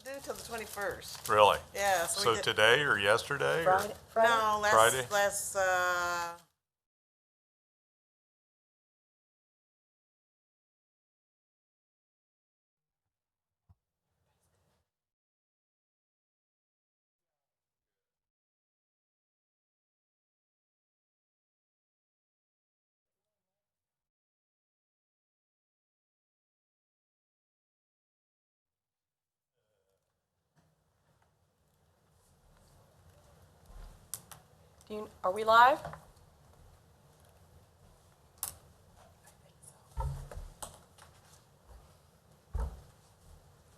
due till the 21st. Really? Yeah. So today or yesterday? Friday? No, Friday? last Are we live?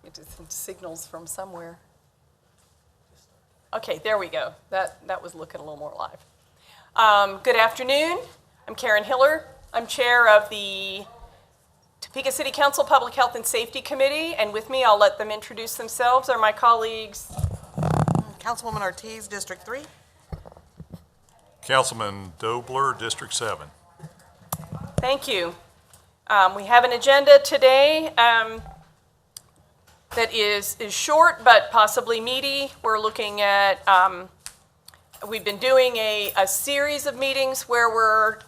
It just signals from somewhere. Okay, there we go. That was looking a little more live. Good afternoon. I'm Karen Hiller. I'm chair of the Topeka City Council Public Health and Safety Committee, and with me, I'll let them introduce themselves, are my colleagues. Councilwoman Ortiz, District 3. Councilman Dobler, District 7. Thank you. We have an agenda today that is short but possibly meaty. We're looking at, we've been doing a series of meetings where we're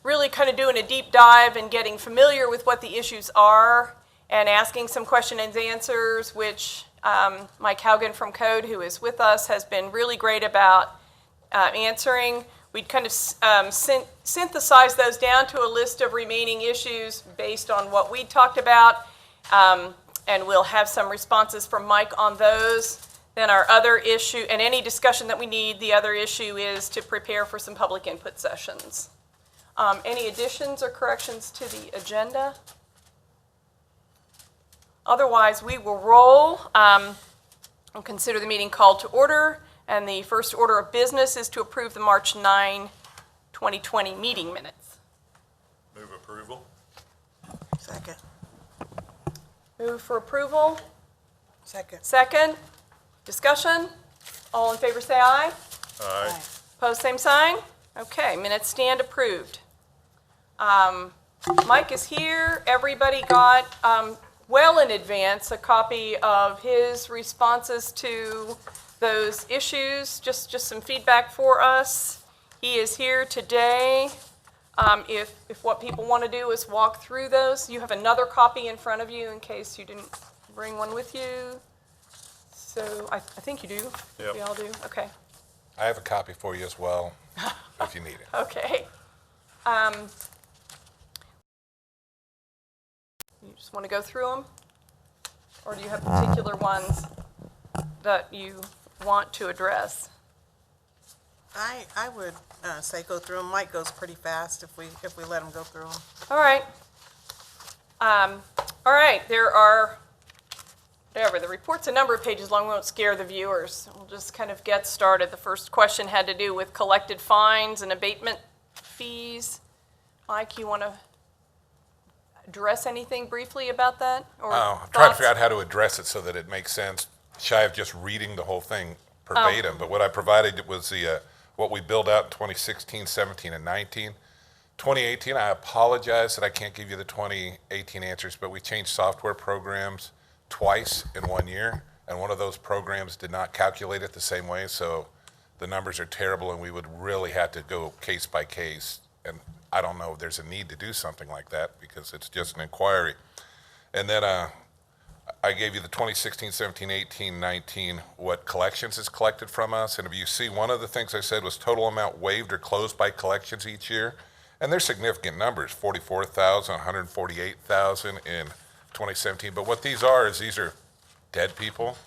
really kind of doing a deep dive and getting familiar with what the issues are and asking some question and answers, which Mike Haugen from Code, who is with us, has been really great about answering. We'd kind of synthesize those down to a list of remaining issues based on what we talked about, and we'll have some responses from Mike on those. Then our other issue, and any discussion that we need, the other issue is to prepare for some public input sessions. Any additions or corrections to the agenda? Otherwise, we will roll and consider the meeting called to order. And the first order of business is to approve the March 9, 2020 meeting minutes. Move approval. Second. Move for approval. Second. Second. Discussion. All in favor say aye. Aye. Opposed, same sign. Okay, minutes stand approved. Mike is here. Everybody got, well in advance, a copy of his responses to those issues, just some feedback for us. He is here today. If what people want to do is walk through those, you have another copy in front of you in case you didn't bring one with you. So I think you do. Yep. We all do. Okay. I have a copy for you as well, if you need it. Okay. You just want to go through them? Or do you have particular ones that you want to address? I would say go through them. Mike goes pretty fast if we let him go through them. All right. All right, there are, whatever, the report's a number of pages long. We won't scare the viewers. We'll just kind of get started. The first question had to do with collected fines and abatement fees. Mike, you want to address anything briefly about that? Or I'm trying to thoughts? figure out how to address it so that it makes sense, shy of just reading the whole thing verbatim. But what I provided was the what we billed out in 2016, 17, and 19. 2018, I apologize that I can't give you the 2018 answers, but we changed software programs twice in 1 year, and one of those programs did not calculate it the same way, so the numbers are terrible, and we would really have to go case by case. And I don't know if there's a need to do something like that because it's just an inquiry. And then I gave you the 2016, 17, 18, 19, what collections is collected from us. And if you see, one of the things I said was total amount waived or closed by collections each year. And they're significant numbers, 44,000, 148,000 in 2017. But what these are is these are dead people,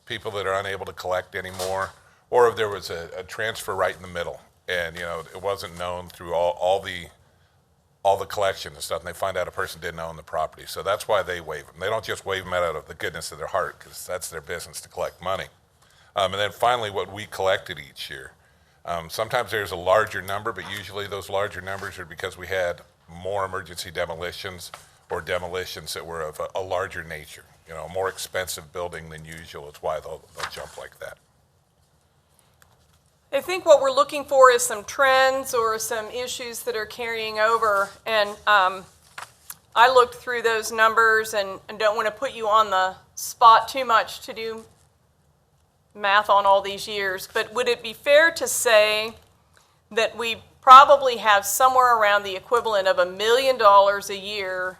people that are unable to collect anymore, or if there was a transfer right in the middle. And, you know, it wasn't known through all the collection and stuff, and they find out a person didn't own the property. So that's why they waive them. They don't just waive them out of the goodness of their heart, because that's their business to collect money. And then finally, what we collected each year. Sometimes there's a larger number, but usually those larger numbers are because we had more emergency demolitions or demolitions that were of a larger nature. You know, a more expensive building than usual. It's why they'll jump like that. I think what we're looking for is some trends or some issues that are carrying over. And I looked through those numbers and don't want to put you on the spot too much to do math on all these years, but would it be fair to say that we probably have somewhere around the equivalent of $1 million a year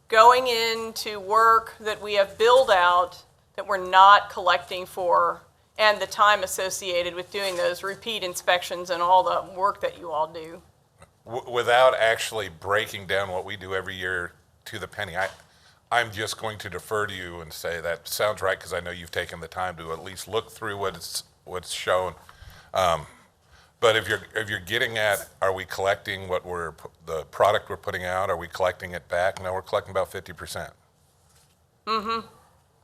going into work that we have billed out that we're not collecting for, and the time associated with doing those repeat inspections and all the work that you all do? Without actually breaking down what we do every year to the penny, I'm just going to defer to you and say that sounds right, because I know you've taken the time to at least look through what's shown. But if you're getting at, are we collecting the product we're putting out? Are we collecting it back? No, we're collecting about 50%.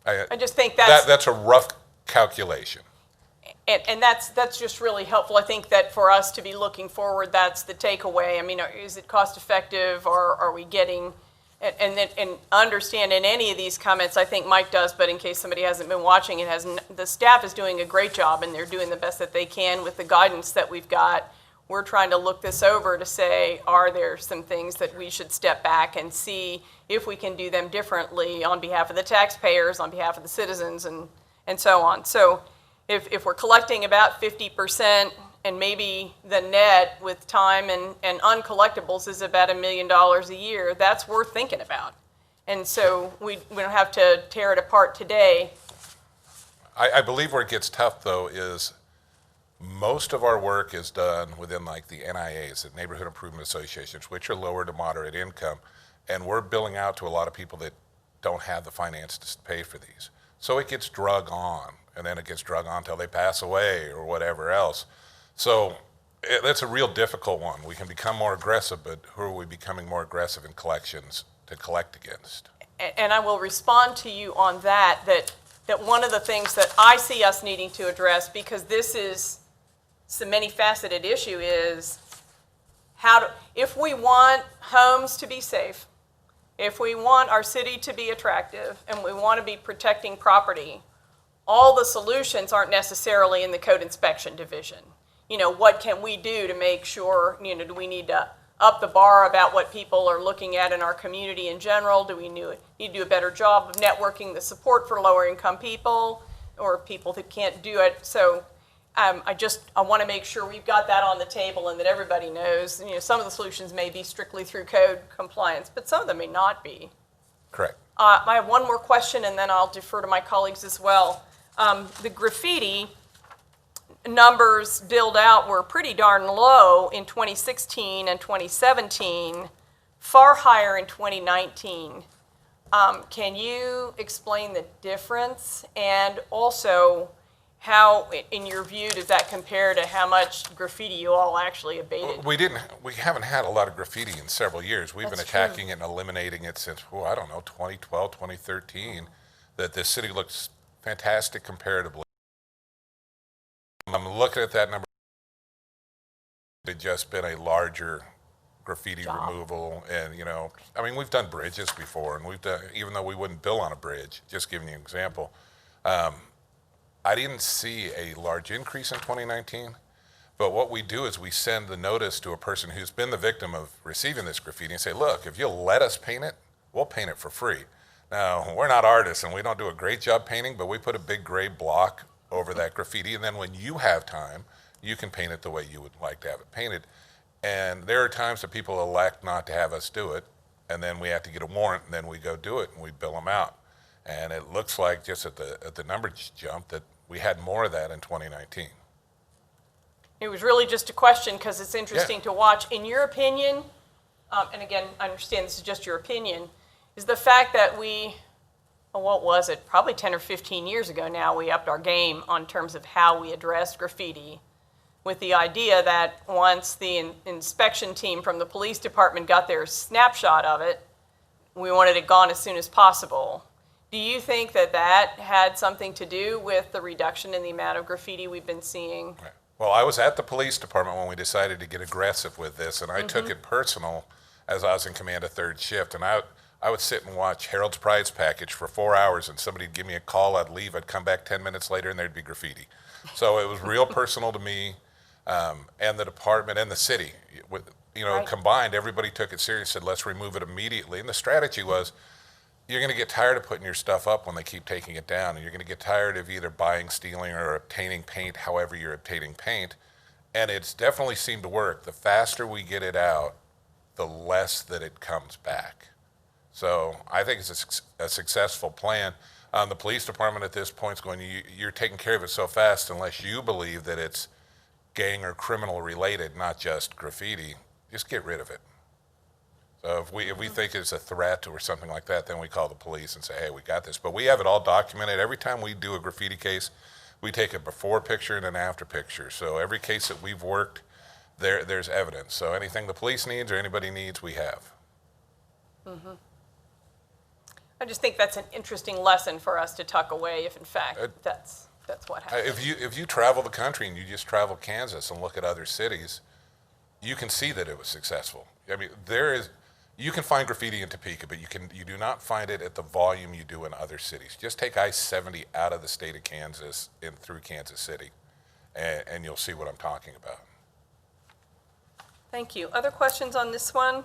I just think that's a rough calculation. And that's just really helpful. I think that for us to be looking forward, that's the takeaway. I mean, is it cost effective, or are we getting, and understand in any of these comments, I think Mike does, but in case somebody hasn't been watching, the staff is doing a great job, and they're doing the best that they can with the guidance that we've got. We're trying to look this over to say, are there some things that we should step back and see if we can do them differently on behalf of the taxpayers, on behalf of the citizens, and so on. So if we're collecting about 50%, and maybe the net with time and uncollectibles is about $1 million a year, that's worth thinking about. And so we don't have to tear it apart today. I believe where it gets tough, though, is most of our work is done within like the NIAs, the Neighborhood Improvement Associations, which are lower to moderate income, and we're billing out to a lot of people that don't have the finances to pay for these. So it gets drug on, and then it gets drug on until they pass away or whatever else. So that's a real difficult one. We can become more aggressive, but who are we becoming more aggressive in collections to collect against? And I will respond to you on that one of the things that I see us needing to address, because this is a many-faceted issue, is if we want homes to be safe, if we want our city to be attractive, and we want to be protecting property, all the solutions aren't necessarily in the code inspection division. What can we do to make sure, do we need to up the bar about what people are looking at in our community in general? Do we need to do a better job of networking the support for lower income people or people that can't do it? So I want to make sure we've got that on the table and that everybody knows, some of the solutions may be strictly through code compliance, but some of them may not be. Correct. I have one more question, and then I'll defer to my colleagues as well. The graffiti numbers billed out were pretty darn low in 2016 and 2017, far higher in 2019. Can you explain the difference? And also, how, in your view, does that compare to how much graffiti you all actually abated? We haven't had a lot of graffiti in several years. We've been attacking it and eliminating it since, 2012, 2013, that this city looks fantastic comparatively. I'm looking at that number. It had just been a larger graffiti removal, and we've done bridges before, and even though we wouldn't bill on a bridge, just giving you an example. I didn't see a large increase in 2019, but what we do is we send the notice to a person who's been the victim of receiving this graffiti and say, look, if you'll let us paint it, we'll paint it for free. Now, we're not artists and we don't do a great job painting, but we put a big gray block over that graffiti, and then when you have time, you can paint it the way you would like to have it painted. And there are times that people elect not to have us do it, and then we have to get a warrant, and then we go do it, and we bill them out. And it looks like, just at the numbers jump, that we had more of that in 2019. It was really just a question because it's interesting to watch. In your opinion, and again, I understand this is just your opinion, is the fact that what was it, probably 10 or 15 years ago now, we upped our game on terms of how we addressed graffiti, with the idea that once the inspection team from the police department got their snapshot of it, we wanted it gone as soon as possible. Do you think that had something to do with the reduction in the amount of graffiti we've been seeing? Right. Well, I was at the police department when we decided to get aggressive with this, and I took it personal as I was in command of third shift, and I would sit and watch Harold's Prize Package for 4 hours, and somebody'd give me a call, I'd leave, I'd come back 10 minutes later, and there'd be graffiti. So it was real personal to me, and the department and the city. Combined, everybody took it serious, said, let's remove it immediately. And the strategy was, you're going to get tired of putting your stuff up when they keep taking it down. And you're going to get tired of either buying, stealing, or obtaining paint, however you're obtaining paint. And it's definitely seemed to work. The faster we get it out, the less that it comes back. So I think it's a successful plan. The police department at this point is going, you're taking care of it so fast unless you believe that it's gang or criminal related, not just graffiti, just get rid of it. So if we think it's a threat or something like that, then we call the police and say, hey, we got this. But we have it all documented. Every time we do a graffiti case, we take a before picture and an after picture. So every case that we've worked, there's evidence. So anything the police needs or anybody needs, we have. I just think that's an interesting lesson for us to tuck away if in fact that's what happens. If you travel the country and you just travel Kansas and look at other cities, you can see that it was successful. I mean, you can find graffiti in Topeka, but you do not find it at the volume you do in other cities. Just take I-70 out of the state of Kansas and through Kansas City, and you'll see what I'm talking about. Thank you. Other questions on this one?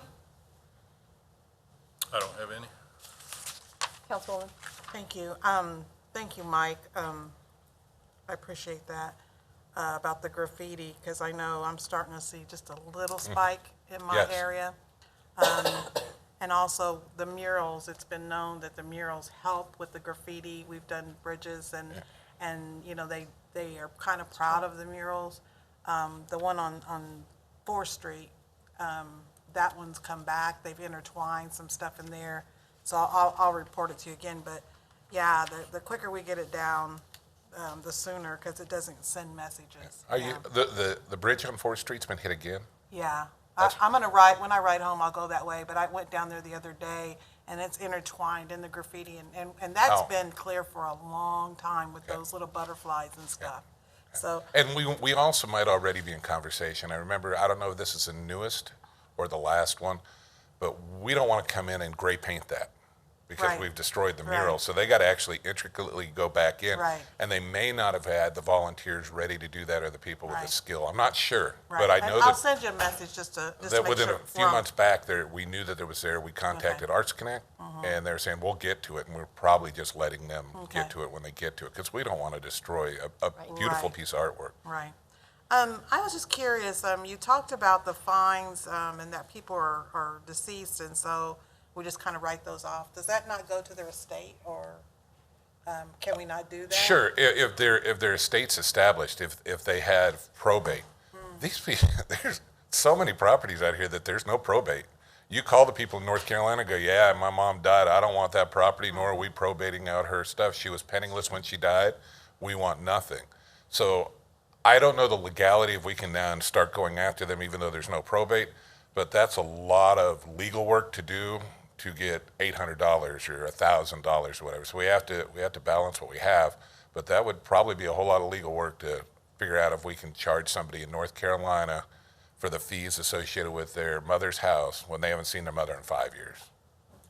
I don't have any. Councilwoman? Thank you. Thank you, Mike. I appreciate that about the graffiti, because I know I'm starting to see just a little spike in my Yes. area. And also the murals, it's been known that the murals help with the graffiti. We've done bridges and you know, they are kind of proud of the murals. The one on 4th Street, that one's come back. They've intertwined some stuff in there. So I'll report it to you again. But yeah, the quicker we get it down, the sooner, because it doesn't send messages. Are you the bridge on 4th Street's been hit again? Yeah. That's- I'm going to ride, when I ride home, I'll go that way, but I went down there the other day, and it's intertwined in the graffiti, and that's Oh. been clear for a long time with those little butterflies and stuff. So, And we also might already be in conversation. I remember, I don't know if this is the newest or the last one, but we don't want to come in and gray paint that because Right. we've destroyed the Right. mural. So they got to actually intricately go back in. Right. And they may not have had the volunteers ready to do that or the people with the Right. skill. I'm not sure, right. but I And know I'll that send you a message just to that make within sure. a few months back, we knew that there was there. We contacted Okay. Arts Connect, and they're saying, we'll get to it, and we're probably just letting them Okay. get to it when they get to it, because we don't want to destroy a beautiful Right. piece of artwork. Right. I was just curious, you talked about the fines, and that people are deceased, and so we just kind of write those off. Does that not go to their estate, or can we not do that? Sure, if their estate's established, if they had probate, these people, there's so many properties out here that there's no probate. You call the people in North Carolina, go, yeah, my mom died, I don't want that property, nor are we probating out her stuff. She was penniless when she died, we want nothing. So I don't know the legality if we can now start going after them even though there's no probate, but that's a lot of legal work to do to get $800 or $1,000 or whatever. So we have to balance what we have, but that would probably be a whole lot of legal work to figure out if we can charge somebody in North Carolina for the fees associated with their mother's house when they haven't seen their mother in 5 years.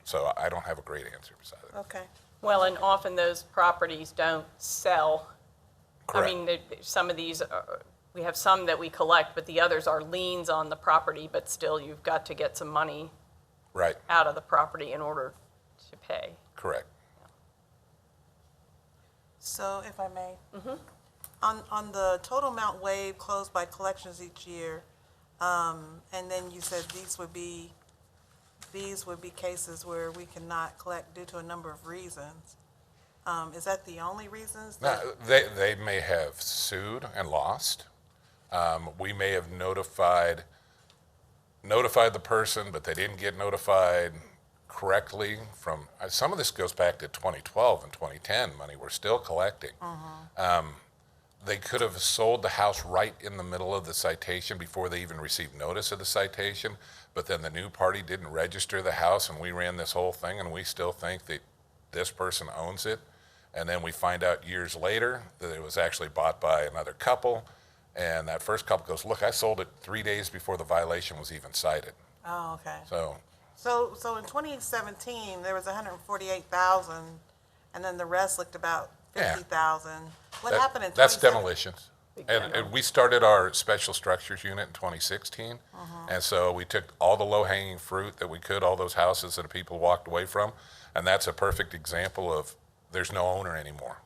So I don't have a great answer beside that. Okay. Well, and often those properties don't sell. Correct. I mean, some of these, we have some that we collect, but the others are liens on the property, but still you've got to get some money Right, out of the property in order to pay. correct. So if I may, on the total amount waived closed by collections each year, and then you said these would be cases where we cannot collect due to a number of reasons. Is that the only reasons? Now, they may have sued and lost. We may have notified the person, but they didn't get notified correctly from, some of this goes back to 2012 and 2010 money we're still collecting. They could have sold the house right in the middle of the citation before they even received notice of the citation, but then the new party didn't register the house and we ran this whole thing and we still think that this person owns it. And then we find out years later that it was actually bought by another couple. And that first couple goes, look, I sold it 3 days before the violation was even cited. Oh, okay. So, In 2017, there was 148,000, and then the rest looked about Yeah. 50,000. What happened in 2017? that's demolitions. Big And demo. we started our special structures unit in 2016. And so we took all the low-hanging fruit that we could, all those houses that people walked away from. And that's a perfect example of there's no owner anymore.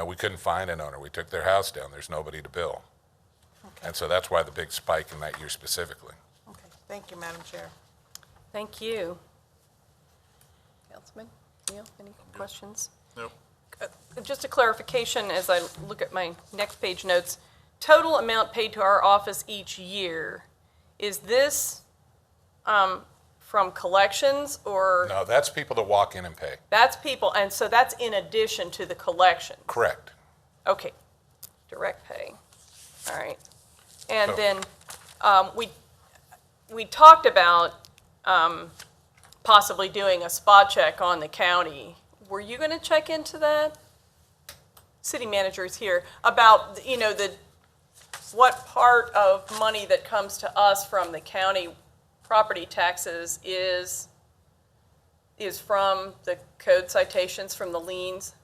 We couldn't find an owner. We took their house down. There's nobody to bill. Okay. And so that's why the big spike in that year specifically. Okay, thank you, Madam Chair. Thank you. Councilman Neal, any questions? Nope. Just a clarification as I look at my next page notes. Total amount paid to our office each year, is this from collections or? No, that's people that walk in and pay. That's people, and so that's in addition to the collection? Correct. Okay, direct pay, all right. And So- then we talked about possibly doing a spot check on the county. Were you going to check into that? City manager is here, about, what part of money that comes to us from the county property taxes is from the code citations, from the liens?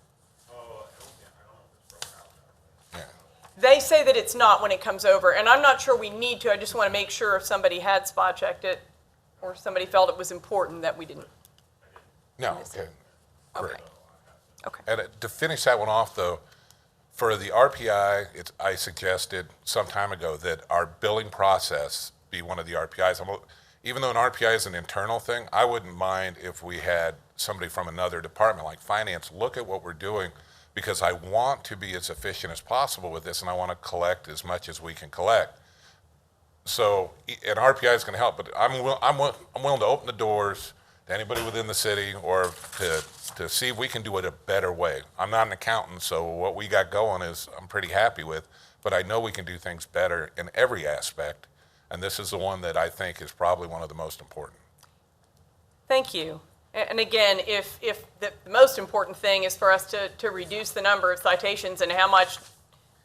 Yeah. They say that it's not when it comes over, and I'm not sure we need to. I just want to make sure if somebody had spot checked it, or somebody felt it was important that we didn't. No, okay. Okay. Correct. Okay. And to finish that one off, though, for the RPI, I suggested some time ago that our billing process be one of the RPIs. Even though an RPI is an internal thing, I wouldn't mind if we had somebody from another department, like finance, look at what we're doing, because I want to be as efficient as possible with this, and I want to collect as much as we can collect. So an RPI is going to help, but I'm willing to open the doors to anybody within the city, or to see if we can do it a better way. I'm not an accountant, so what we got going is I'm pretty happy with, but I know we can do things better in every aspect, and this is the one that I think is probably one of the most important. Thank you. And again, if the most important thing is for us to reduce the number of citations and how much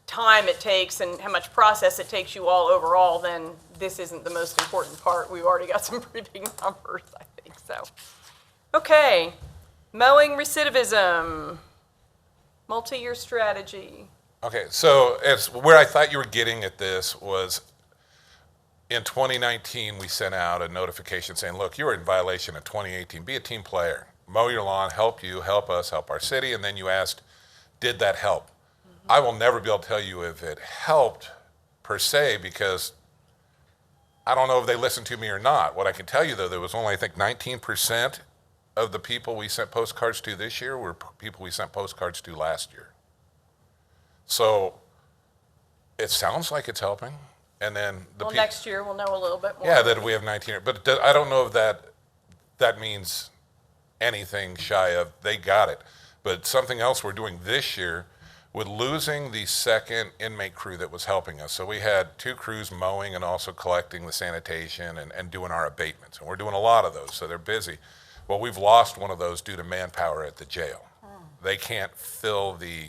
time it takes and how much process it takes you all overall, then this isn't the most important part. We've already got some pretty big numbers, I think so. Okay, mowing recidivism, multi-year strategy. Okay, so where I thought you were getting at this was in 2019, we sent out a notification saying, look, you were in violation in 2018. Be a team player. Mow your lawn, help you, help us, help our city. And then you asked, did that help? Mm-hmm. I will never be able to tell you if it helped per se, because I don't know if they listened to me or not. What I can tell you, though, there was only, I think, 19% of the people we sent postcards to this year were people we sent postcards to last year. So it sounds like it's helping. And then Next year we'll know a little bit more. Yeah, that we have 19, but I don't know if that means anything shy of they got it. But something else we're doing this year with losing the second inmate crew that was helping us. So we had 2 crews mowing and also collecting the sanitation and doing our abatements. And we're doing a lot of those, so they're busy. Well, we've lost one of those due to manpower at the jail. They can't fill the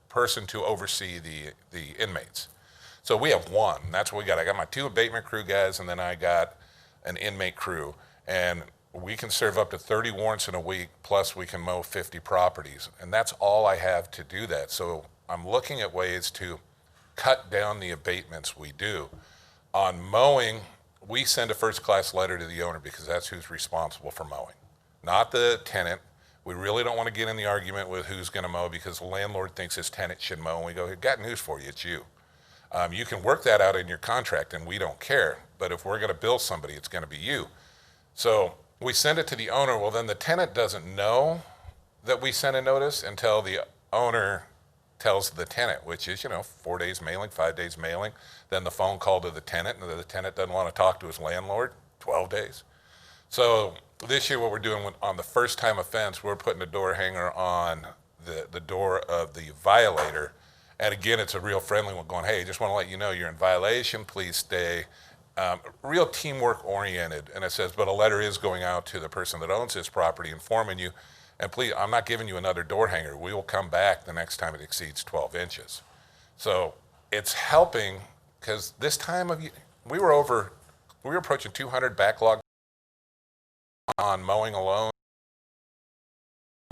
person to oversee the inmates. So we have one. That's what we got. I got my 2 abatement crew guys, and then I got an inmate crew. And we can serve up to 30 warrants in a week, plus we can mow 50 properties. And that's all I have to do that. So I'm looking at ways to cut down the abatements we do. On mowing, we send a first-class letter to the owner because that's who's responsible for mowing, not the tenant. We really don't want to get in the argument with who's going to mow because the landlord thinks his tenant should mow. And we go, got news for you, it's you. You can work that out in your contract, and we don't care. But if we're going to bill somebody, it's going to be you. So we send it to the owner. Well, then the tenant doesn't know that we sent a notice until the owner tells the tenant, which is, 4 days mailing, 5 days mailing. Then the phone call to the tenant, and the tenant doesn't want to talk to his landlord, 12 days. So this year what we're doing on the first-time offense, we're putting a door hanger on the door of the violator. And again, it's a real friendly one going, hey, just want to let you know you're in violation, please stay. Real teamwork oriented. And it says, but a letter is going out to the person that owns this property informing you, and please, I'm not giving you another door hanger. We will come back the next time it exceeds 12 inches. So it's helping because this time of year, we were approaching 200 backlog on mowing alone.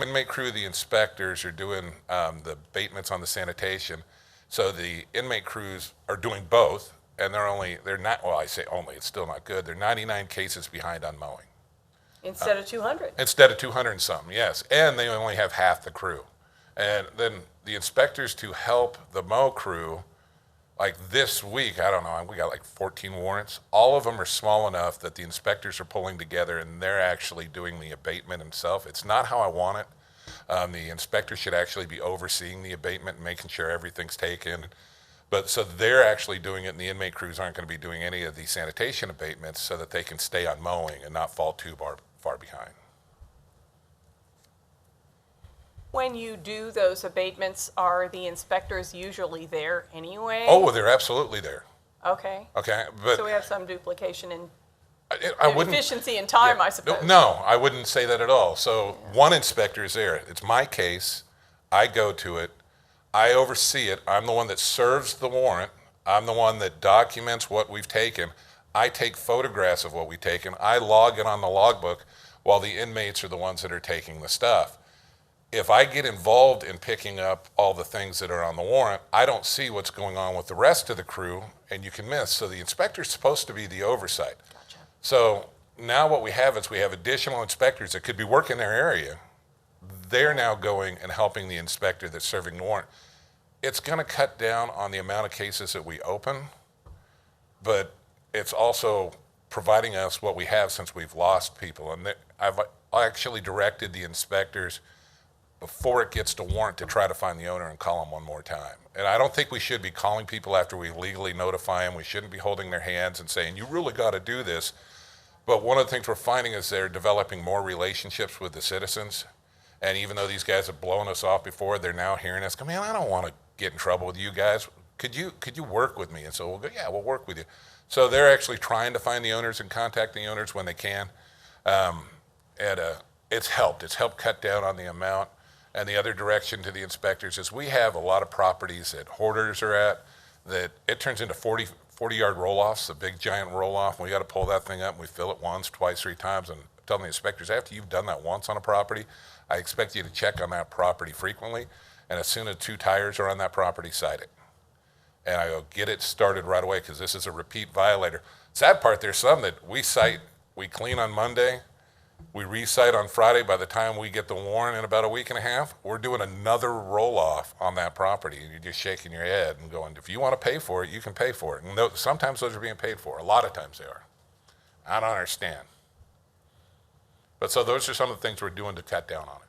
Inmate crew, the inspectors are doing the abatements on the sanitation. So the inmate crews are doing both, and they're not, well, I say only, it's still not good. They're 99 cases behind on mowing. Instead of 200. Instead of 200 and something, yes. And they only have half the crew. And then the inspectors to help the mow crew, like this week, I don't know, we got like 14 warrants. All of them are small enough that the inspectors are pulling together and they're actually doing the abatement themselves. It's not how I want it. The inspector should actually be overseeing the abatement and making sure everything's taken. But so they're actually doing it, and the inmate crews aren't going to be doing any of the sanitation abatements so that they can stay on mowing and not fall too far behind. When you do those abatements, are the inspectors usually there anyway? Oh, they're absolutely there. Okay. Okay, but So we have some duplication in I wouldn't. efficiency and time, I suppose. No, I wouldn't say that at all. So one inspector is there. It's my case. I go to it. I oversee it. I'm the one that serves the warrant. I'm the one that documents what we've taken. I take photographs of what we've taken. I log it on the logbook while the inmates are the ones that are taking the stuff. If I get involved in picking up all the things that are on the warrant, I don't see what's going on with the rest of the crew, and you can miss. So the inspector's supposed to be the oversight. Gotcha. So now what we have is we have additional inspectors that could be working their area. They're now going and helping the inspector that's serving the warrant. It's going to cut down on the amount of cases that we open, but it's also providing us what we have since we've lost people. And I've actually directed the inspectors before it gets to warrant to try to find the owner and call them one more time. And I don't think we should be calling people after we legally notify them. We shouldn't be holding their hands and saying, you really got to do this. But one of the things we're finding is they're developing more relationships with the citizens. And even though these guys have blown us off before, they're now hearing us go, man, I don't want to get in trouble with you guys. Could you work with me? And so we'll go, yeah, we'll work with you. So they're actually trying to find the owners and contact the owners when they can. It's helped. It's helped cut down on the amount. And the other direction to the inspectors is we have a lot of properties that hoarders are at that it turns into 40-yard roll-offs, a big giant roll-off. We got to pull that thing up and we fill it once, twice, 3 times. And tell the inspectors, after you've done that once on a property, I expect you to check on that property frequently. And as soon as 2 tires are on that property, cite it. And I go, get it started right away because this is a repeat violator. Sad part, there's some that we cite, we clean on Monday, we recite on Friday. By the time we get the warrant in about a week and a half, we're doing another roll-off on that property. And you're just shaking your head and going, if you want to pay for it, you can pay for it. And sometimes those are being paid for. A lot of times they are. I don't understand. But so those are some of the things we're doing to cut down on it.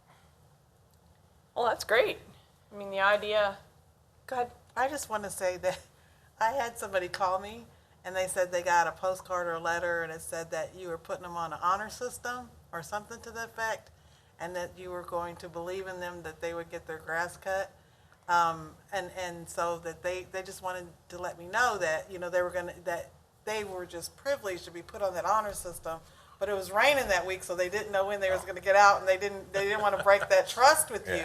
Well, that's great. I mean, the idea, go ahead. I just want to say that I had somebody call me and they said they got a postcard or a letter and it said that you were putting them on an honor system or something to that effect, and that you were going to believe in them that they would get their grass cut. And so that they just wanted to let me know that, you know, that they were just privileged to be put on that honor system. But it was raining that week, so they didn't know when they was going to get out, and they didn't want to break that trust with you.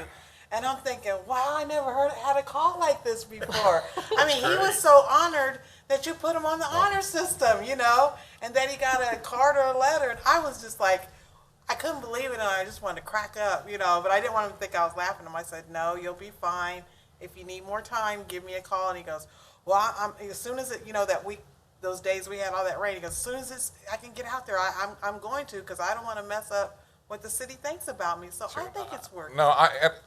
And I'm thinking, wow, I never had a call like this before. I mean, he was so honored that you put him on the honor system, you know, and that he got a card or a letter. And I was just like, I couldn't believe it, and I just wanted to crack up, you know, but I didn't want him to think I was laughing at him. I said, no, you'll be fine. If you need more time, give me a call. And he goes, well, as soon as it, you know, that week, those days we had all that rain, he goes, as soon as I can get out there, I'm going to, because I don't want to mess up what the city thinks about me. So I think it's working. No,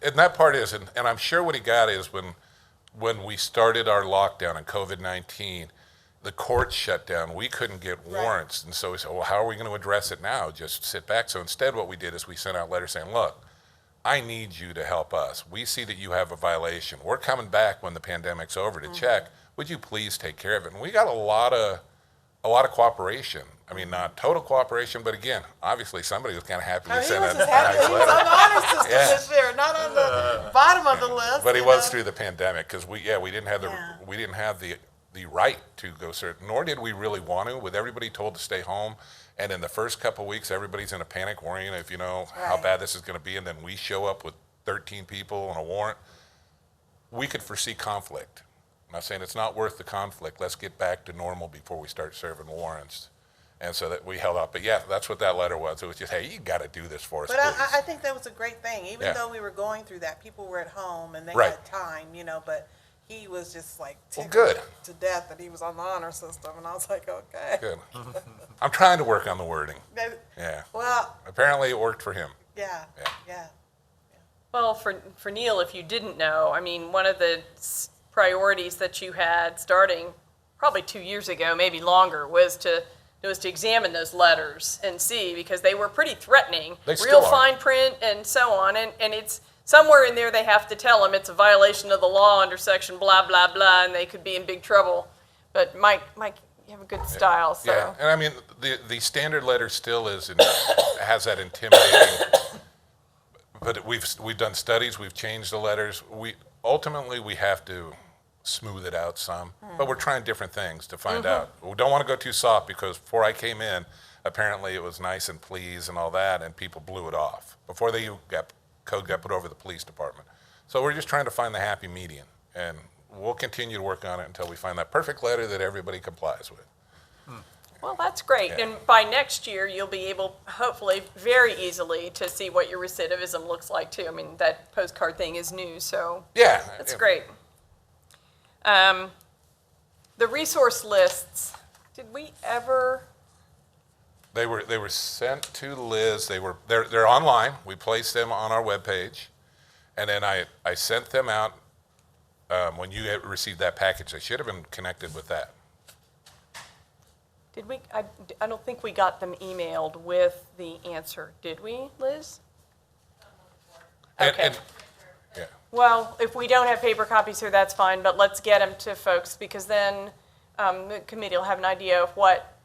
and that part is, and I'm sure what he got is when we started our lockdown in COVID-19, the courts shut down. We couldn't get warrants. And so we said, well, how are we going to address it now? Just sit back. So instead what we did is we sent out letters saying, look, I need you to help us. We see that you have a violation. We're coming back when the pandemic's over to check. Would you please take care of it? And we got a lot of cooperation. I mean, not total cooperation, but again, obviously somebody was kind of happy No, to he send was a just happy nice he was letter. on the honor system Yeah. this year, not on the bottom of the list. But he you was know? through the pandemic because we didn't have the right to go serve, nor did we really want to. With everybody told to stay home, and in the first couple of weeks, everybody's in a panic, worrying if how bad this is going to be, and then we show up with 13 people on a warrant. We could foresee conflict. I'm not saying it's not worth the conflict. Let's get back to normal before we start serving warrants. And so that we held up. But yeah, that's what that letter was. It was just, hey, you got to do this for us, But please. I think that was a great thing. Even Yeah. though we were going through that, people were at home and they Right. had time, you know, but he was just like Well, tickled good. to death that he was on the honor system, and I was like, okay. Good. I'm trying to work on the wording. That- Yeah. Well, Apparently it worked for him. yeah, Yeah. yeah. Well, for Neil, if you didn't know, I mean, one of the priorities that you had starting probably 2 years ago, maybe longer, was to examine those letters and see, because they were pretty threatening. They still real are. fine print and so on, and it's somewhere in there they have to tell them it's a violation of the law under section blah, blah, blah, and they could be in big trouble. But Mike, you have a good style, so. Yeah, and I mean, the standard letter still has that intimidating, but we've done studies, we've changed the letters. Ultimately, we have to smooth it out some, but we're trying different things to find out. We don't want to go too soft, because before I came in, apparently it was nice and please and all that, and people blew it off before code got put over the police department. So we're just trying to find the happy median, and we'll continue to work on it until we find that perfect letter that everybody complies with. Well, that's great. Yeah. And by next year, you'll be able, hopefully, very easily to see what your recidivism looks like, too. I mean, that postcard thing is new, so Yeah. that's great. The resource lists, did we ever, They were sent to Liz. They're online. We placed them on our webpage, and then I sent them out when you had received that package. They should have been connected with that. did we, I don't think we got them emailed with the answer, did we, Liz? Okay. Yeah. Well, if we don't have paper copies here, that's fine, but let's get them to folks, because then the committee will have an idea of what,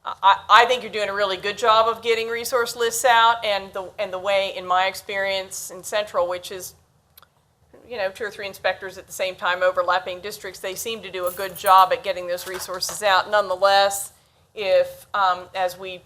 I think you're doing a really good job of getting resource lists out, and the way, in my experience in Central, which is, 2 or 3 inspectors at the same time, overlapping districts, they seem to do a good job at getting those resources out. Nonetheless, if, as we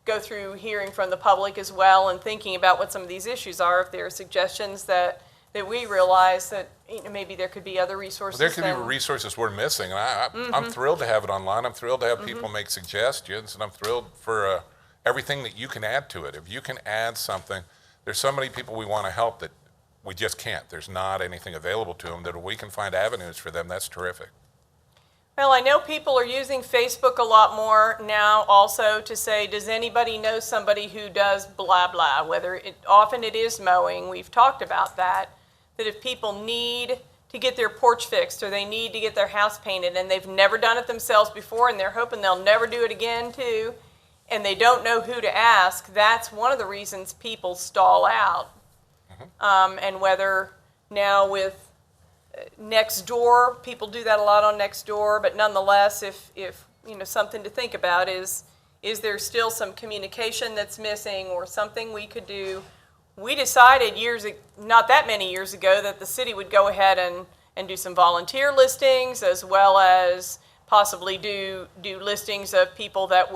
go through hearing from the public as well and thinking about what some of these issues are, if there are suggestions that we realize that maybe there could be other resources. There could be then- resources we're missing, and I'm thrilled to have it online. I'm thrilled to have people make suggestions, and I'm thrilled for everything that you can add to it. If you can add something, there's so many people we want to help that we just can't. There's not anything available to them, that if we can find avenues for them, that's terrific. Well, I know people are using Facebook a lot more now also to say, does anybody know somebody who does blah, blah, often it is mowing, we've talked about that if people need to get their porch fixed, or they need to get their house painted, and they've never done it themselves before, and they're hoping they'll never do it again too, and they don't know who to ask, that's one of the reasons people stall out. And whether now with Nextdoor, people do that a lot on Nextdoor, but nonetheless, if something to think about is there still some communication that's missing, or something we could do? We decided not that many years ago, that the city would go ahead and do some volunteer listings, as well as possibly do listings of people that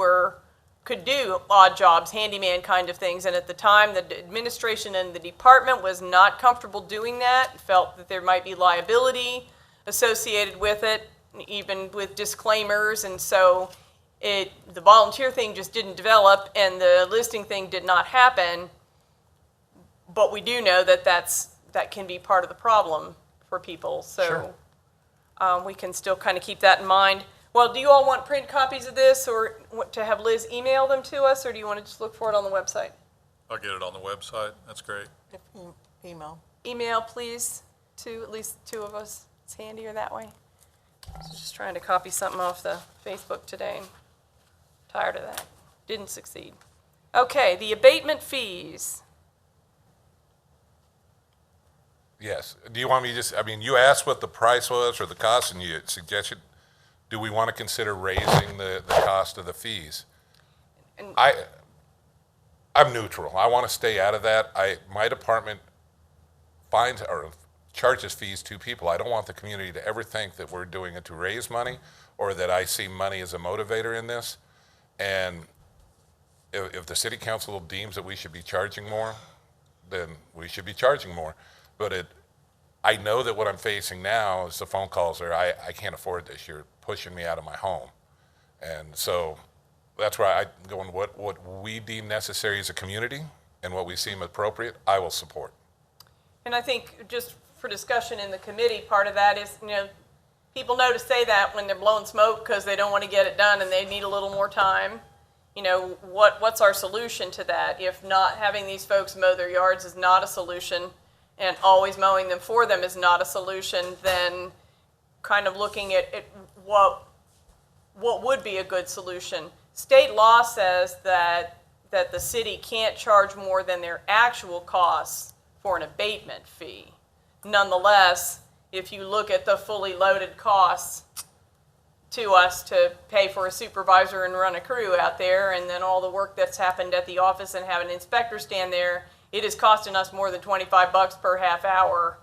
could do odd jobs, handyman kind of things. And at the time, the administration and the department was not comfortable doing that, felt that there might be liability associated with it, even with disclaimers. And so the volunteer thing just didn't develop, and the listing thing did not happen. But we do know that can be part of the problem for people. So we can still kind of keep that in mind. Well, do you all want print copies of this, or to have Liz email them to us, or do you want to just look for it on the website? I'll get it on the website. That's great. Email. Email, please, to at least 2 of us. It's handier that way. I was just trying to copy something off the Facebook today. Tired of that. Didn't succeed. Okay, the abatement fees. Yes. Do you want me you asked what the price was or the cost, and you suggested, do we want to consider raising the cost of the fees? I'm neutral. I want to stay out of that. My department finds or charges fees to people. I don't want the community to ever think that we're doing it to raise money, or that I see money as a motivator in this. And if the city council deems that we should be charging more, then we should be charging more. But I know that what I'm facing now is the phone calls are, I can't afford this. You're pushing me out of my home. And so that's where I'm going, what we deem necessary as a community and what we seem appropriate, I will support. And I think just for discussion in the committee, part of that is, people know to say that when they're blowing smoke because they don't want to get it done and they need a little more time. What's our solution to that? If not having these folks mow their yards is not a solution, and always mowing them for them is not a solution, then kind of looking at what would be a good solution. State law says that the city can't charge more than their actual costs for an abatement fee. Nonetheless, if you look at the fully loaded costs to us to pay for a supervisor and run a crew out there, and then all the work that's happened at the office and have an inspector stand there, it is costing us more than $25 per half hour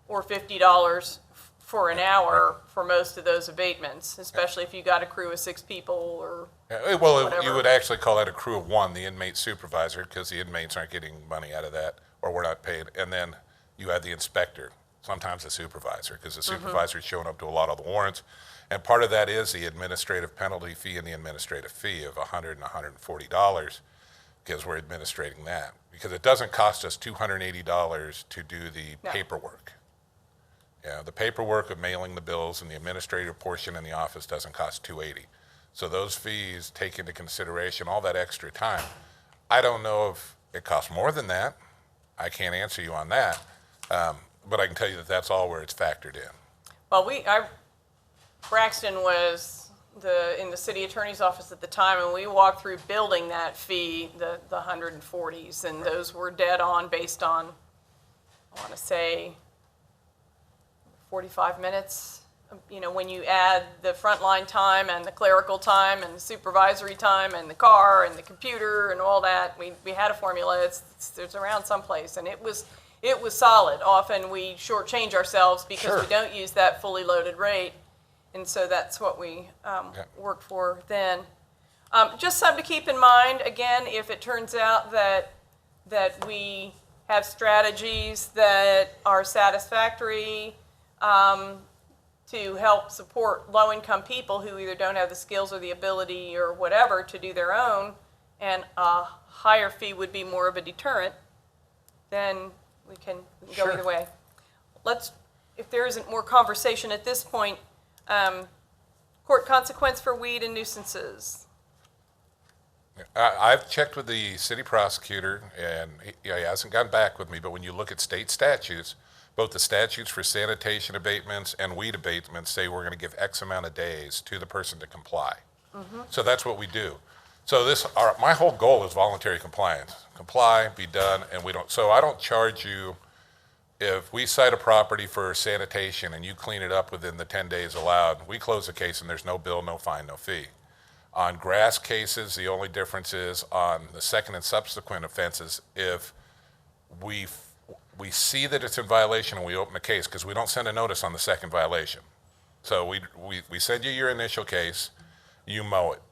or $50 for an hour for most of those abatements, especially if you got a crew of 6 people or Well, whatever. you would actually call that a crew of 1, the inmate supervisor, because the inmates aren't getting money out of that, or we're not paid. And then you have the inspector, sometimes the supervisor, because the supervisor is showing up to a lot of the warrants. And part of that is the administrative penalty fee and the administrative fee of $100 and $140, because we're administrating that. Because it doesn't cost us $280 to do the paperwork. Yeah, the paperwork of mailing the bills and the administrative portion in the office doesn't cost $280. So those fees take into consideration all that extra time. I don't know if it costs more than that. I can't answer you on that. But I can tell you that that's all where it's factored in. Well, Braxton was in the city attorney's office at the time, and we walked through building that fee, the 140s, and those were dead on based on, I want to say, 45 minutes. When you add the frontline time and the clerical time and the supervisory time and the car and the computer and all that, we had a formula. It's around someplace, and it was solid. Often we shortchange ourselves because we don't use that fully loaded rate. And so that's what we worked for then. Just something to keep in mind, again, if it turns out that we have strategies that are satisfactory to help support low-income people who either don't have the skills or the ability or whatever to do their own, and a higher fee would be more of a deterrent, then we can go either way. If there isn't more conversation at this point, court consequence for weed and nuisances. I've checked with the city prosecutor, and he hasn't gotten back with me, but when you look at state statutes, both the statutes for sanitation abatements and weed abatements say we're going to give X amount of days to the person to comply. So that's what we do. So my whole goal is voluntary compliance. Comply, be done, and we don't. So I don't charge you if we cite a property for sanitation and you clean it up within the 10 days allowed. We close the case and there's no bill, no fine, no fee. On grass cases, the only difference is on the second and subsequent offenses, if we see that it's in violation and we open a case, because we don't send a notice on the second violation. So we send you your initial case, you mow it.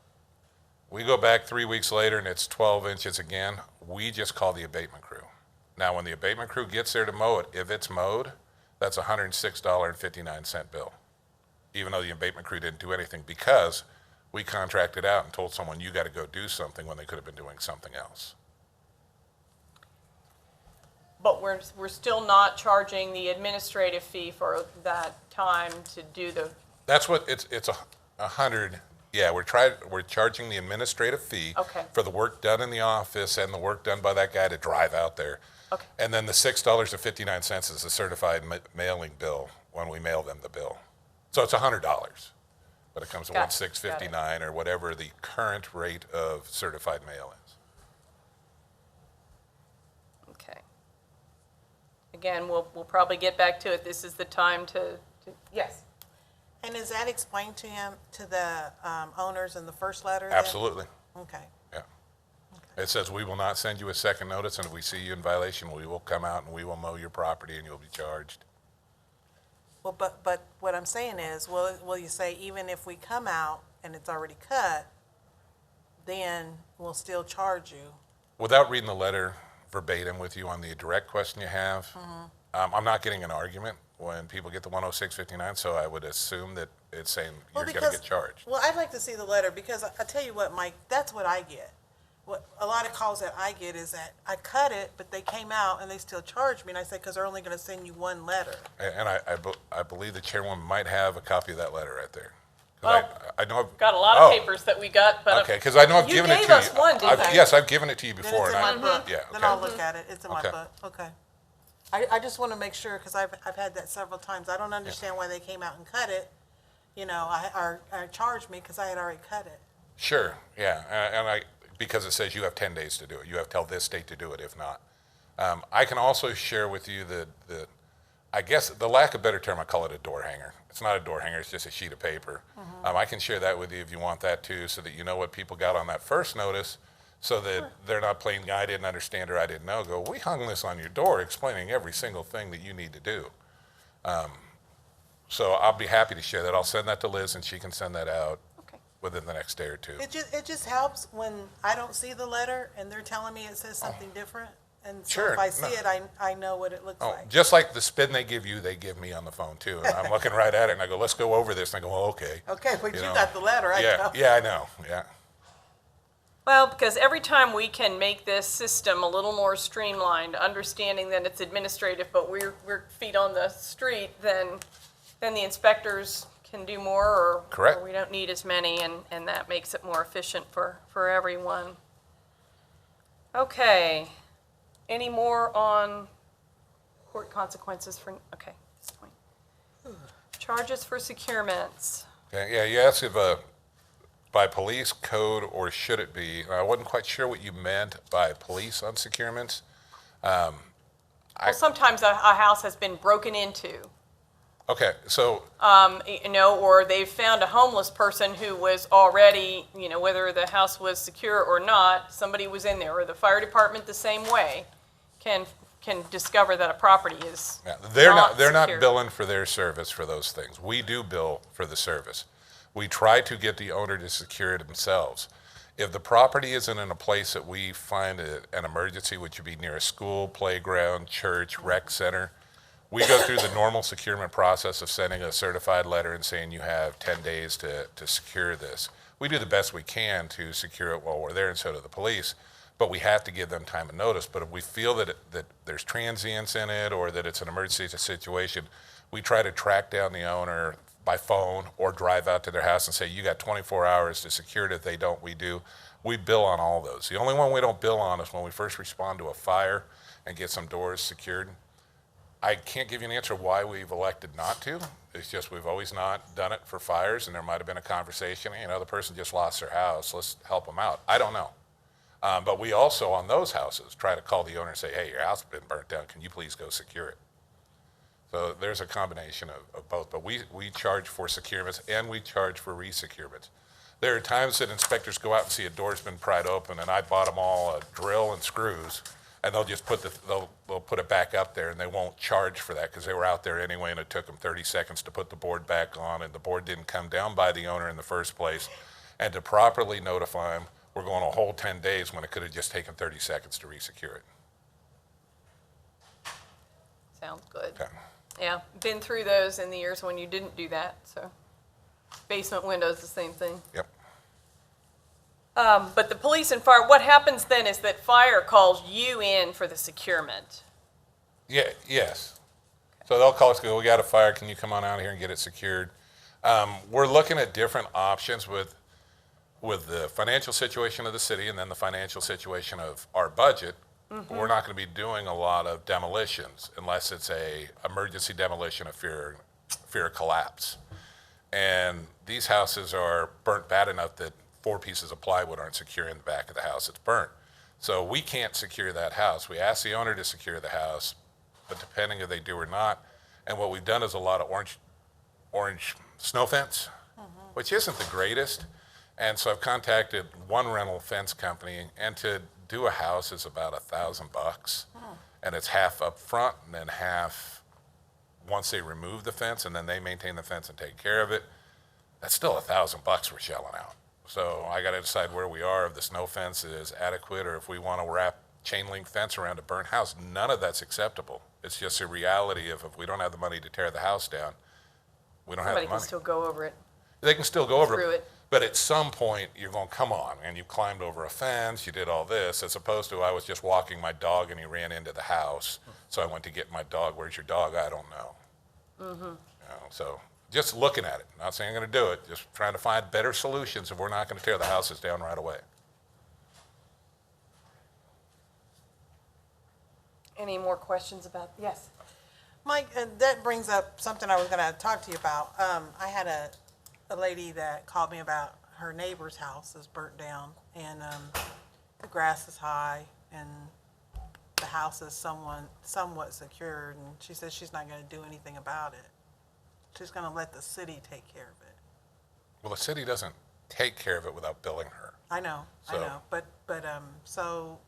We go back 3 weeks later and it's 12 inches again, we just call the abatement crew. Now, when the abatement crew gets there to mow it, if it's mowed, that's a $106.59 bill, even though the abatement crew didn't do anything, because we contracted out and told someone you got to go do something when they could have been doing something else. But we're still not charging the administrative fee for that time to do the. That's what it's 100. Yeah, we're charging the administrative fee for the work done in the office and the work done by that guy to drive out there. Okay. And then the $6.59 is a certified mailing bill when we mail them the bill. So it's $100, but it comes to $1,659 or whatever the current rate of certified mail is. Okay. Again, we'll probably get back to it. This is the time to yes. And is that explained to him, to the owners in the first letter? Absolutely. Then? Okay. Yeah. It says we will not send you a second notice, and if we see you in violation, we will come out and we will mow your property and you'll be charged. Well, but what I'm saying is, will you say even if we come out and it's already cut, then we'll still charge you? Without reading the letter verbatim with you on the direct question you have, I'm not getting an argument when people get the 106.59, so I would assume that it's saying you're going to get charged. Well, I'd like to see the letter because I tell you what, Mike, that's what I get. a lot of calls that I get is that I cut it, but they came out and they still charge me. And I said, because they're only going to send you one letter. And I believe the chairwoman might have a copy of that letter right there. 'Cause Well, I know I've. Got a lot of papers that we got, but. Okay, because I know I've You given it to you. gave us one, didn't you? Yes, I've given it to you Then before. it's in and my book. Yeah, Then I'll okay. look at it. It's in my Okay. book. Okay. I just want to make sure, because I've had that several times. I don't understand why they came out and cut it, or charged me because I had already cut it. Sure, yeah, because it says you have 10 days to do it. You have till this date to do it, if not. I can also share with you I guess, the lack of better term, I call it a door hanger. It's not a door hanger, it's just a sheet of paper. I can share that with you if you want that too, so that you know what people got on that first notice, so that they're not playing, I didn't understand or I didn't know. Go, we hung this on your door explaining every single thing that you need to do. So I'll be happy to share that. I'll send that to Liz and she can send that out Okay. within the next day or two. It just helps when I don't see the letter and they're telling me it says something different. And so Sure, if I see no. it, I know what it looks Oh, like. just like the spin they give you, they give me on the phone too. And I'm looking right at it and I go, let's go over this. And I go, oh, okay. Okay, but You you know. got the letter, I Yeah, know. yeah, I know, yeah. Well, because every time we can make this system a little more streamlined, understanding that it's administrative, but we're feet on the street, then the inspectors can do more, or Correct. or we don't need as many, and that makes it more efficient for everyone. Okay. Any more on court consequences for, okay, this point. Charges for securements. Okay, yeah, you asked if by police code or should it be. I wasn't quite sure what you meant by police on securements. Well, sometimes a house has been broken into. Okay, so, Or they've found a homeless person who was already, whether the house was secure or not, somebody was in there, or the fire department the same way can discover that a property is yeah, not they're not secure. billing for their service for those things. We do bill for the service. We try to get the owner to secure it themselves. If the property isn't in a place that we find an emergency, which would be near a school, playground, church, rec center, we go through the normal securement process of sending a certified letter and saying you have 10 days to secure this. We do the best we can to secure it while we're there, and so do the police, but we have to give them time and notice. But if we feel that there's transients in it or that it's an emergency situation, we try to track down the owner by phone or drive out to their house and say, you got 24 hours to secure it. If they don't, we do. We bill on all those. The only one we don't bill on is when we first respond to a fire and get some doors secured. I can't give you an answer why we've elected not to. It's just we've always not done it for fires, and there might have been a conversation, the person just lost their house, let's help them out. I don't know. But we also, on those houses, try to call the owner and say, hey, your house has been burnt down, can you please go secure it? So there's a combination of both, but we charge for securements and we charge for resecurements. There are times that inspectors go out and see a door's been pried open, and I bought them all a drill and screws, and they'll just they'll put it back up there, and they won't charge for that because they were out there anyway, and it took them 30 seconds to put the board back on, and the board didn't come down by the owner in the first place. And to properly notify them, we're going a whole 10 days when it could have just taken 30 seconds to resecure it. Sounds good. Okay. Yeah, been through those in the years when you didn't do that, so. Basement windows, the same thing. Yep. But the police and fire, what happens then is that fire calls you in for the securement. Yeah, yes. So they'll call us, go, we got a fire, can you come on out here and get it secured? We're looking at different options with the financial situation of the city and then the financial situation of our budget. We're not going to be doing a lot of demolitions unless it's a emergency demolition of fear of collapse. And these houses are burnt bad enough that 4 pieces of plywood aren't secure in the back of the house. It's burnt. So we can't secure that house. We ask the owner to secure the house, but depending if they do or not. And what we've done is a lot of orange snow fence, which isn't the greatest. And so I've contacted one rental fence company, and to do a house is about $1,000, and it's half up front and then half once they remove the fence, and then they maintain the fence and take care of it. That's still $1,000 we're shelling out. So I got to decide where we are, if the snow fence is adequate, or if we want to wrap chain link fence around a burnt house. None of that's acceptable. It's just a reality of if we don't have the money to tear the house down, we don't have the Somebody money. can still go over it. They can still go over Through it. it. But at some point, you're going, come on, and you climbed over a fence, you did all this, as opposed to I was just walking my dog and he ran into the house, so I went to get my dog. Where's your dog? I don't know. You know, so just looking at it, not saying I'm going to do it, just trying to find better solutions if we're not going to tear the houses down right away. Any more questions about, yes? Mike, that brings up something I was going to talk to you about. I had a lady that called me about her neighbor's house is burnt down, and the grass is high, and the house is somewhat secured, and she says she's not going to do anything about it. She's going to let the city take care of it. Well, the city doesn't take care of it without billing her. I know, So- but so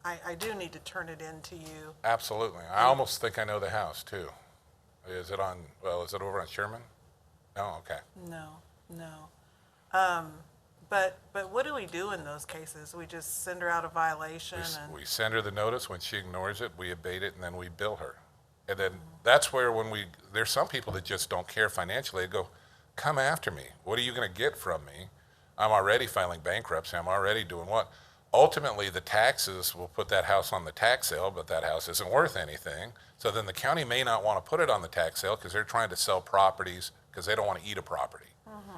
I do need to turn it in to you. Absolutely. I almost think I know the house, too. Is it over on Sherman? No, okay. No. But what do we do in those cases? We just send her out a violation and, We send her the notice. When she ignores it, we abate it, and then we bill her. And then that's where there's some people that just don't care financially. They go, come after me. What are you going to get from me? I'm already filing bankruptcy. I'm already doing what? Ultimately, the taxes will put that house on the tax sale, but that house isn't worth anything. So then the county may not want to put it on the tax sale because they're trying to sell properties because they don't want to eat a property.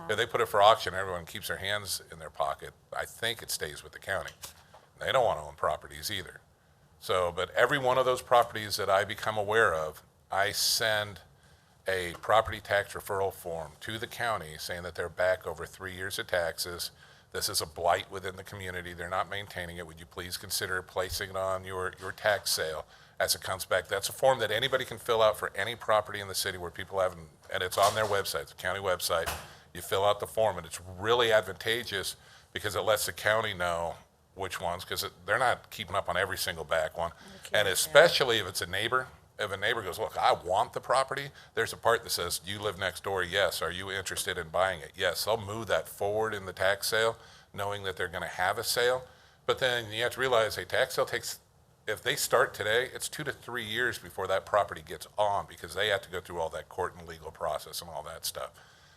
If they put it for auction, everyone keeps their hands in their pocket. I think it stays with the county. They don't want to own properties either. So, but every one of those properties that I become aware of, I send a property tax referral form to the county saying that they're back over 3 years of taxes. This is a blight within the community. They're not maintaining it. Would you please consider placing it on your tax sale as it comes back? That's a form that anybody can fill out for any property in the city where people haven't, and it's on their website, the county website. You fill out the form, and it's really advantageous because it lets the county know which ones, because they're not keeping up on every single back one. And especially if it's a neighbor. If a neighbor goes, look, I want the property, there's a part that says, do you live next door? Yes. Are you interested in buying it? Yes. They'll move that forward in the tax sale, knowing that they're going to have a sale. But then you have to realize a tax sale takes, if they start today, it's 2 to 3 years before that property gets on because they have to go through all that court and legal process and all that stuff.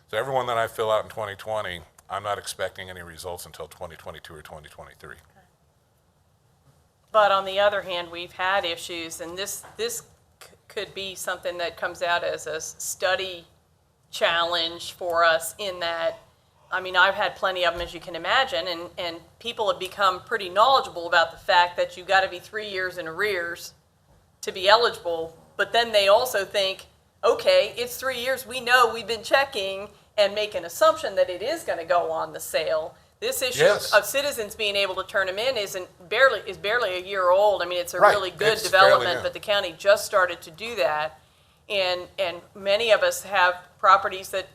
So everyone that I fill out in 2020, I'm not expecting any results until 2022 or 2023. But on the other hand, we've had issues, and this could be something that comes out as a study challenge for us in that, I mean, I've had plenty of them, as you can imagine, and people have become pretty knowledgeable about the fact that you've got to be 3 years in arrears to be eligible, but then they also think, okay, it's 3 years, we know, we've been checking and make an assumption that it is going to go on the sale. This issue Yes. of citizens being able to turn them in is barely a year old. I mean, it's a Right. really good It's fairly development, new. but the county just started to do that. And many of us have properties that,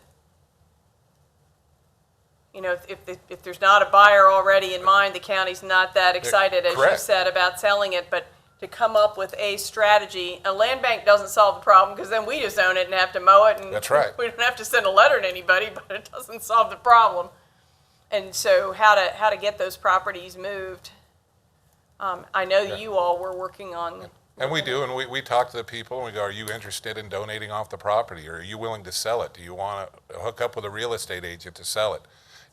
you know, if there's not a buyer already in mind, the county's not that excited, as you correct. said, about selling it. But to come up with a strategy, a land bank doesn't solve the problem because then we just own it and have to mow it. And That's right. we don't have to send a letter to anybody, but it doesn't solve the problem. And so how to get those properties moved. I know you all were working on. And we do, and we talk to the people, and we go, are you interested in donating off the property, or are you willing to sell it? Do you want to hook up with a real estate agent to sell it?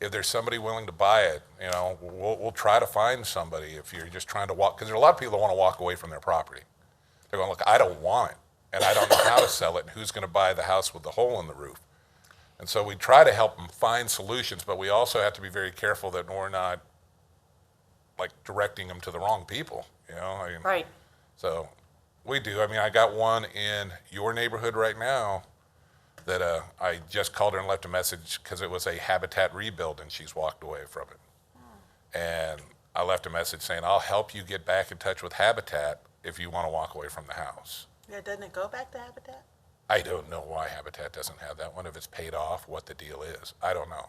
If there's somebody willing to buy it, you know, we'll try to find somebody if you're just trying to walk, because there are a lot of people that want to walk away from their property. They're going, look, I don't want it, and I don't know how to sell it, and who's going to buy the house with the hole in the roof? And so we try to help them find solutions, but we also have to be very careful that we're not, like, directing them to the wrong people, you know? I mean, Right. so we do. I mean, I got one in your neighborhood right now that I just called her and left a message because it was a habitat rebuild and she's walked away from it. And I left a message saying, I'll help you get back in touch with Habitat if you want to walk away from the house. Yeah, doesn't it go back to Habitat? I don't know why Habitat doesn't have that one, if it's paid off, what the deal is. I don't know.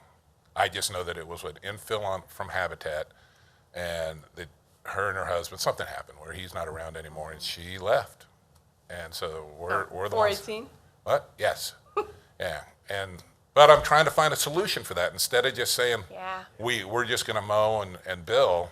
I just know that it was an infill from Habitat, and that her and her husband, something happened where he's not around anymore, and she left. And so we're the ones. 418? What? Yes. Yeah. But I'm trying to find a solution for that. Instead of just saying, Yeah. we're just going to mow and bill,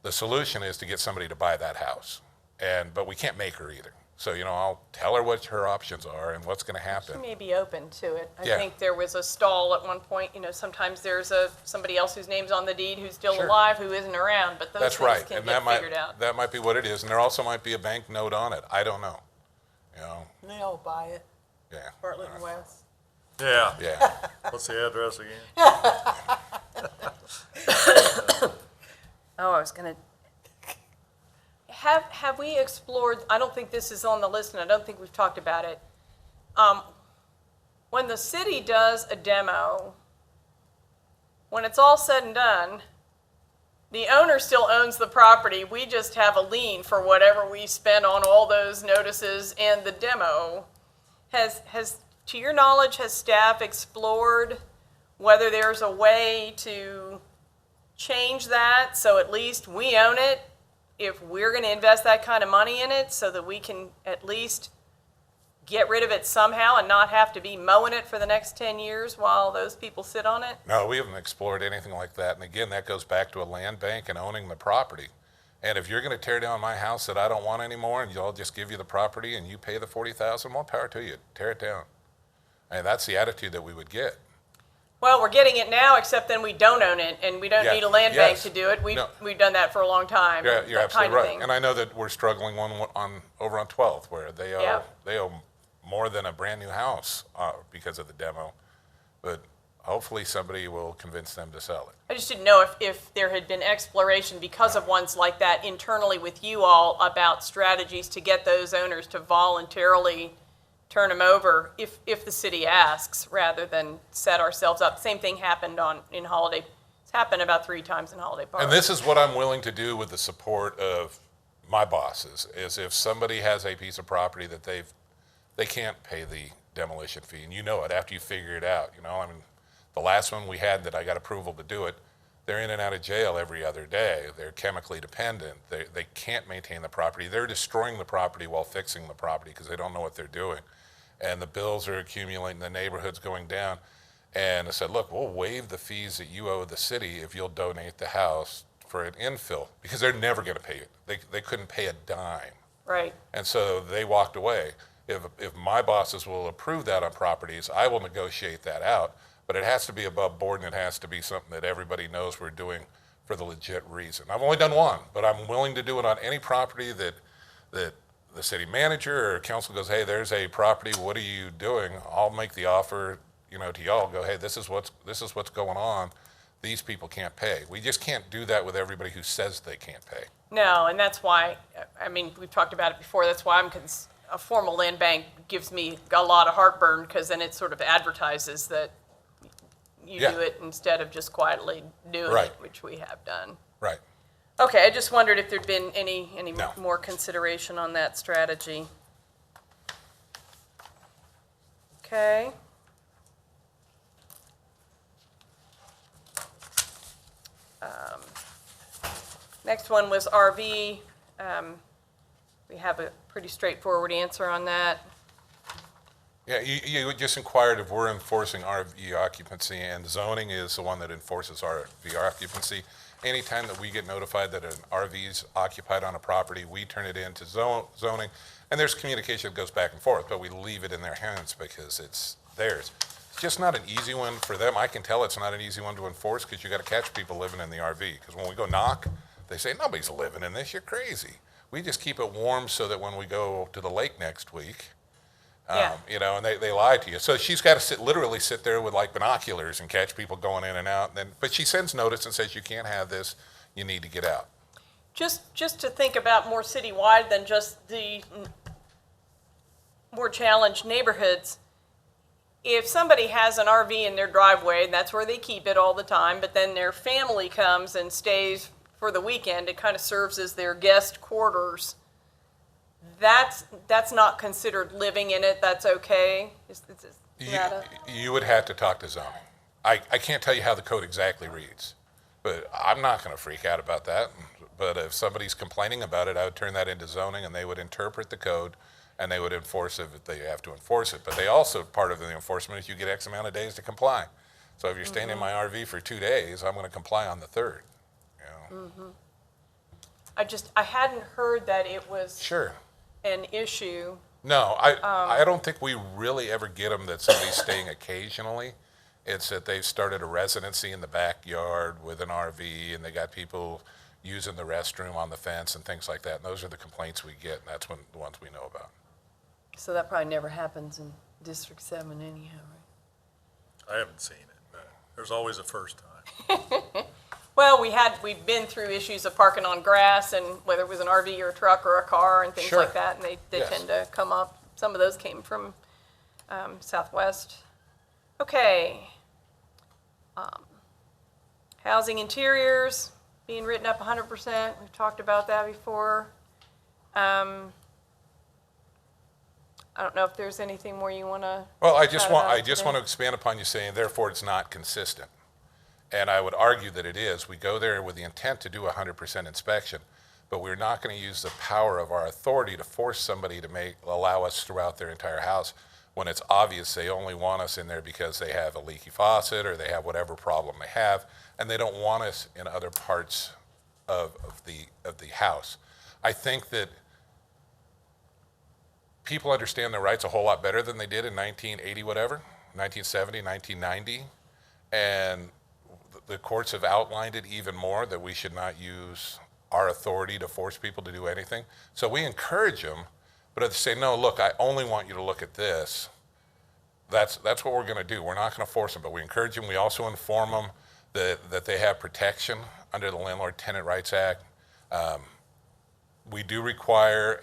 the solution is to get somebody to buy that house. But we can't make her either. So, I'll tell her what her options are and what's going to She happen. may be open to it. I Yeah. think there was a stall at one point, sometimes there's somebody else whose name's on the deed who's still Sure. alive who isn't around, but those That's things right. can And get figured out. that might be what it is. And there also might be a bank note on it. I don't know. They'll buy it, Yeah. Bartlett and West. Yeah. Yeah. What's the address again? Oh, I was gonna, have we explored, I don't think this is on the list, and I don't think we've talked about it. When the city does a demo, when it's all said and done, the owner still owns the property. We just have a lien for whatever we spend on all those notices and the demo. To your knowledge, has staff explored whether there's a way to change that so at least we own it if we're going to invest that kind of money in it, so that we can at least get rid of it somehow and not have to be mowing it for the next 10 years while those people sit on it? No, we haven't explored anything like that. And again, that goes back to a land bank and owning the property. And if you're going to tear down my house that I don't want anymore, and I'll just give you the property and you pay the $40,000, more power to you. Tear it down. And that's the attitude that we would get. Well, we're getting it now, except then we don't own it, and we don't Yeah, need a land bank yes. to do it. No. We've done that for a long time. Yeah, you're that kind absolutely of right. thing. And I know that we're struggling over on 12th, where they owe more than a brand new house because of the demo. But hopefully somebody will convince them to sell it. I just didn't know if there had been exploration because of ones like that internally with you all about strategies to get those owners to voluntarily turn them over if the city asks, rather than set ourselves up. Same thing happened in Holiday. It's happened about 3 times in Holiday Park. And this is what I'm willing to do with the support of my bosses, is if somebody has a piece of property that they can't pay the demolition fee, and you know it after you figure it out. The last one we had that I got approval to do it, they're in and out of jail every other day. They're chemically dependent. They can't maintain the property. They're destroying the property while fixing the property because they don't know what they're doing. And the bills are accumulating, the neighborhood's going down. And I said, look, we'll waive the fees that you owe the city if you'll donate the house for an infill, because they're never going to pay it. They couldn't pay a dime. Right. And so they walked away. If my bosses will approve that on properties, I will negotiate that out. But it has to be above board, and it has to be something that everybody knows we're doing for the legit reason. I've only done one, but I'm willing to do it on any property that the city manager or council goes, hey, there's a property, what are you doing? I'll make the offer, to y'all, go, hey, this is what's going on. These people can't pay. We just can't do that with everybody who says they can't pay. No, and that's why, we've talked about it before, that's why a formal land bank gives me a lot of heartburn, because then it sort of advertises that you Yeah. do it instead of just quietly doing Right. it, which we have done. Right. Okay, I just wondered if there'd been any No. more consideration on that strategy. Okay. Next one was RV. We have a pretty straightforward answer on that. Yeah, you just inquired if we're enforcing RV occupancy, and zoning is the one that enforces RV occupancy. Anytime that we get notified that an RV is occupied on a property, we turn it into zoning, and there's communication that goes back and forth, but we leave it in their hands because it's theirs. It's just not an easy one for them. I can tell it's not an easy one to enforce, because you got to catch people living in the RV. Because when we go knock, they say, nobody's living in this, you're crazy. We just keep it warm so that when we go to the lake next week, Yeah. and they lie to you. So she's got to literally sit there with like binoculars and catch people going in and out. But she sends notice and says, you can't have this, you need to get out. Just to think about more citywide than just the more challenged neighborhoods, if somebody has an RV in their driveway, and that's where they keep it all the time, but then their family comes and stays for the weekend, it kind of serves as their guest quarters. That's not considered living in it, that's okay? Is that You would have to talk to zoning. I can't tell you how the code exactly reads, but I'm not going to freak out about that. But if somebody's complaining about it, I would turn that into zoning, and they would interpret the code, and they would enforce it if they have to enforce it. But they also, part of the enforcement is you get X amount of days to comply. So if you're staying in my RV for 2 days, I'm going to comply on the 3rd. I hadn't heard that it was Sure. an issue. No, I don't think we really ever get them that somebody's staying occasionally. It's that they've started a residency in the backyard with an RV, and they got people using the restroom on the fence and things like that. And those are the complaints we get, and that's the ones we know about. So that probably never happens in District 7 anyhow, right? I haven't seen it, but there's always a first time. Well, we've been through issues of parking on grass and whether it was an RV or a truck or a car and things Sure. like that, and they Yes. tend to come up. Some of those came from Southwest. Okay. Housing interiors being written up 100%. We've talked about that before. I don't know if there's anything more you want to. Well, I just want today. to expand upon you saying, therefore, it's not consistent. And I would argue that it is. We go there with the intent to do 100% inspection, but we're not going to use the power of our authority to force somebody to allow us throughout their entire house when it's obvious they only want us in there because they have a leaky faucet or they have whatever problem they have, and they don't want us in other parts of the house. I think that people understand their rights a whole lot better than they did in 1980 whatever, 1970, 1990, and the courts have outlined it even more that we should not use our authority to force people to do anything. So we encourage them, but if they say, no, look, I only want you to look at this, that's what we're going to do. We're not going to force them, but we encourage them. We also inform them that they have protection under the Landlord-Tenant Rights Act. We do require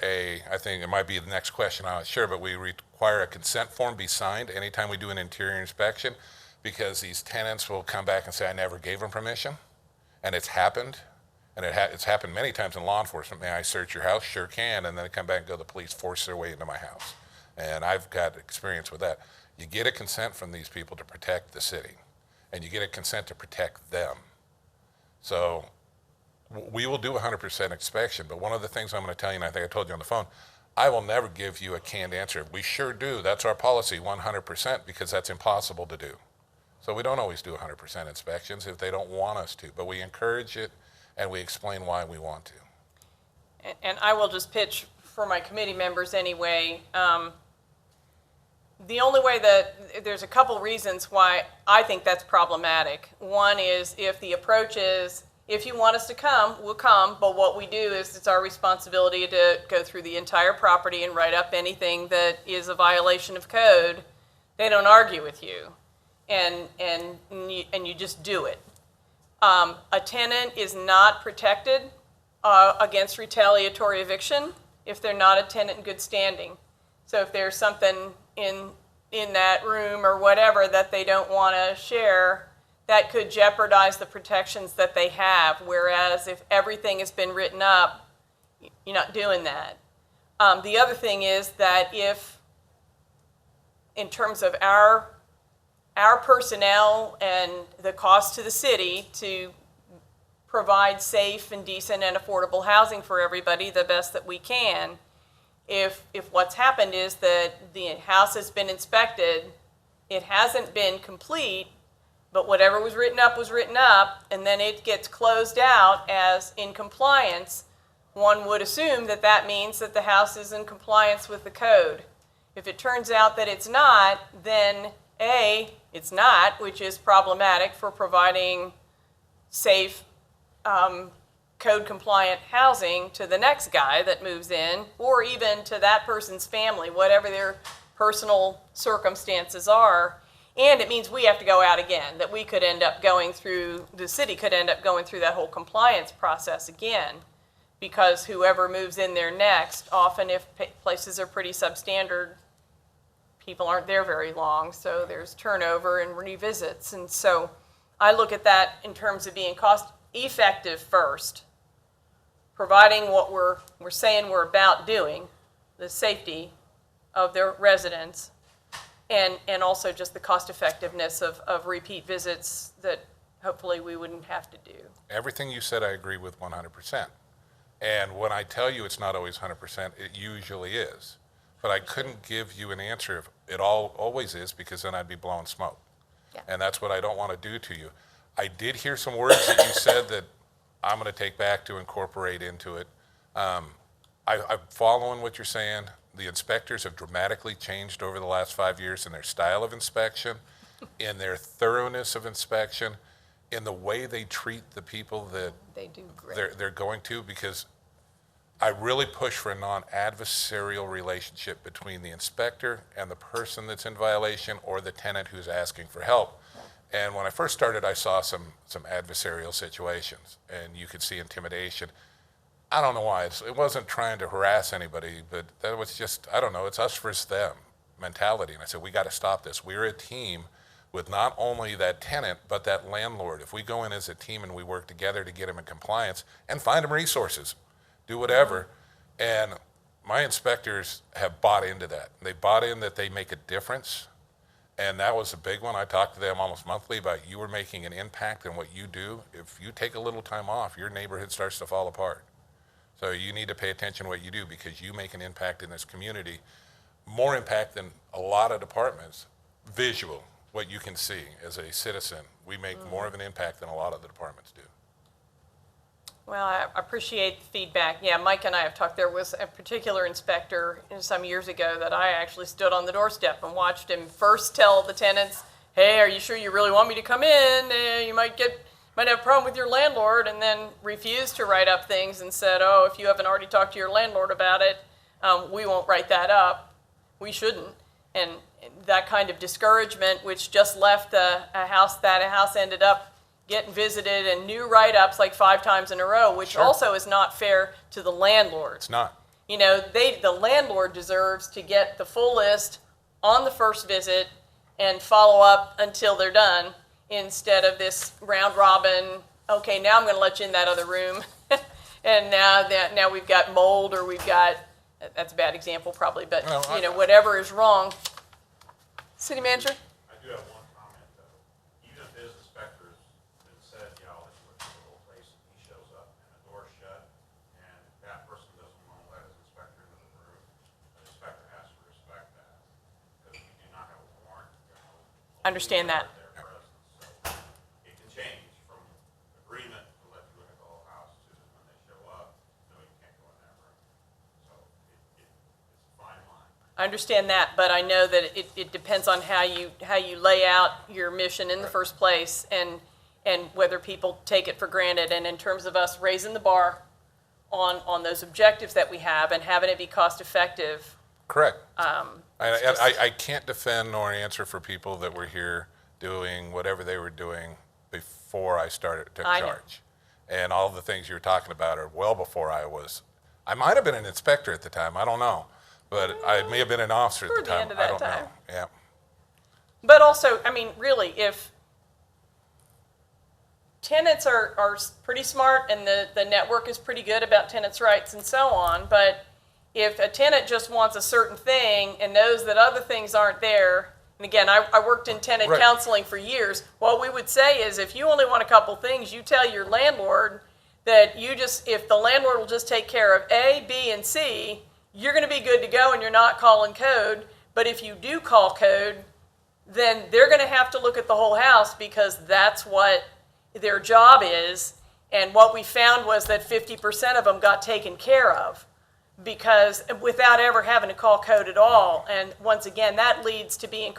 I think it might be the next question, I'm not sure, but we require a consent form be signed anytime we do an interior inspection, because these tenants will come back and say, I never gave them permission, and it's happened. And it's happened many times in law enforcement. May I search your house? Sure can. And then they come back and go, the police force their way into my house. And I've got experience with that. You get a consent from these people to protect the city, and you get a consent to protect them. So we will do 100% inspection, but one of the things I'm going to tell you, and I think I told you on the phone, I will never give you a canned answer. We sure do. That's our policy, 100%, because that's impossible to do. So we don't always do 100% inspections if they don't want us to, but we encourage it, and we explain why we want to. And I will just pitch for my committee members anyway. The only way that, there's a couple reasons why I think that's problematic. One is if the approach is, if you want us to come, we'll come, but what we do is it's our responsibility to go through the entire property and write up anything that is a violation of code. They don't argue with you, and you just do it. A tenant is not protected against retaliatory eviction if they're not a tenant in good standing. So if there's something in that room or whatever that they don't want to share, that could jeopardize the protections that they have. Whereas if everything has been written up, you're not doing that. The other thing is that if, in terms of our personnel and the cost to the city to provide safe and decent and affordable housing for everybody the best that we can, if what's happened is that the house has been inspected, it hasn't been complete, but whatever was written up, and then it gets closed out as in compliance, one would assume that that means that the house is in compliance with the code. If it turns out that it's not, then A, it's not, which is problematic for providing safe, code-compliant housing to the next guy that moves in, or even to that person's family, whatever their personal circumstances are. And it means we have to go out again, that we could end up going through, the city could end up going through that whole compliance process again, because whoever moves in there next, often if places are pretty substandard, people aren't there very long, so there's turnover and revisits. And so I look at that in terms of being cost effective first, providing what we're saying we're about doing, the safety of their residents, and also just the cost effectiveness of repeat visits that hopefully we wouldn't have to do. Everything you said I agree with 100%. And when I tell you it's not always 100%, it usually is. But I couldn't give you an answer if it always is, because then I'd be blowing smoke. Yeah. And that's what I don't want to do to you. I did hear some words that you said that I'm going to take back to incorporate into it. I'm following what you're saying. The inspectors have dramatically changed over the last 5 years in their style of inspection, in their thoroughness of inspection, in the way they treat the people that They do great. they're going to, because I really push for a non-adversarial relationship between the inspector and the person that's in violation or the tenant who's asking for help. And when I first started, I saw some adversarial situations, and you could see intimidation. I don't know why. It wasn't trying to harass anybody, but that was just, I don't know, it's us versus them mentality. And I said, we got to stop this. We're a team with not only that tenant, but that landlord. If we go in as a team and we work together to get them in compliance and find them resources, do whatever. And my inspectors have bought into that. They bought in that they make a difference. And that was a big one. I talk to them almost monthly about you are making an impact in what you do. If you take a little time off, your neighborhood starts to fall apart. So you need to pay attention to what you do because you make an impact in this community, more impact than a lot of departments. Visual, what you can see as a citizen. We make more of an impact than a lot of the departments do. Well, I appreciate the feedback. Yeah, Mike and I have talked. There was a particular inspector some years ago that I actually stood on the doorstep and watched him first tell the tenants, hey, are you sure you really want me to come in? You might have a problem with your landlord, and then refused to write up things and said, oh, if you haven't already talked to your landlord about it, we won't write that up. We shouldn't. And that kind of discouragement, which just left a house ended up getting visited and new write-ups like 5 times in a row, which Sure. also is not fair to the landlord. It's not. You know, the landlord deserves to get the full list on the first visit and follow up until they're done, instead of this round robin, okay, now I'm gonna let you in that other room. And now we've got mold, or we've got, that's a bad example probably, but Well, whatever is wrong. City manager? I do have one comment though. Even if his inspector's been said, yeah, I'll let you look at the whole place, and he shows up and the door's shut, and that person doesn't want to let his inspector into the room, the inspector has to respect that. Because we do not have a warrant, Understand that. their presence. So it can change from agreement to let you look at the whole house to when they show up, no, you can't go in that room. So it's a fine line. I understand that, but I know that it depends on how you lay out your mission in the first place, and whether people take it for granted. And in terms of us raising the bar on those objectives that we have and having it be cost effective. Correct. I can't defend nor answer for people that were here doing whatever they were doing before I took I know. charge. And all the things you're talking about are well before I might have been an inspector at the time, I don't know. But I may have been an officer at Toward the the time, end of I that don't time. know. Yeah. But also, I mean, really, if tenants are pretty smart and the network is pretty good about tenants' rights and so on, but if a tenant just wants a certain thing and knows that other things aren't there, and again, I worked in tenant Right. counseling for years, what we would say is if you only want a couple things, you tell your landlord that if the landlord will just take care of A, B, and C, you're going to be good to go and you're not calling code. But if you do call code, then they're going to have to look at the whole house because that's what their job is. And what we found was that 50% of them got taken care of because without ever having to call code at all. And once again, that leads to being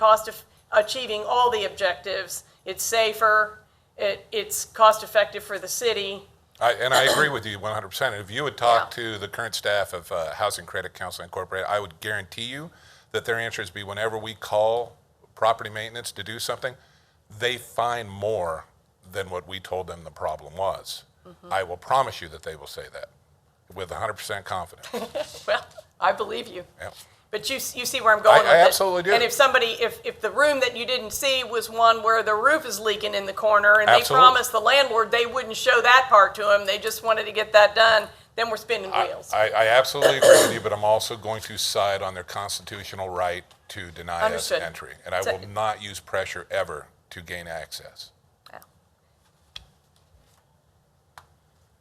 achieving all the objectives. It's safer, it's cost effective for the city. And I agree with you 100%. If you would talk to the current staff of Housing Credit Council Incorporated, I would guarantee you that their answers be whenever we call property maintenance to do something, they find more than what we told them the problem was. I will promise you that they will say that with 100% confidence. Well, I believe you. Yep. But you see where I'm going with it. I absolutely do. And if the room that you didn't see was one where the roof is leaking in the corner, and they Absolutely. promised the landlord they wouldn't show that part to him, they just wanted to get that done, then we're spinning wheels. I absolutely agree with you, but I'm also going to side on their constitutional right to deny Understood. us entry. And I will not use pressure ever to gain access. Yeah.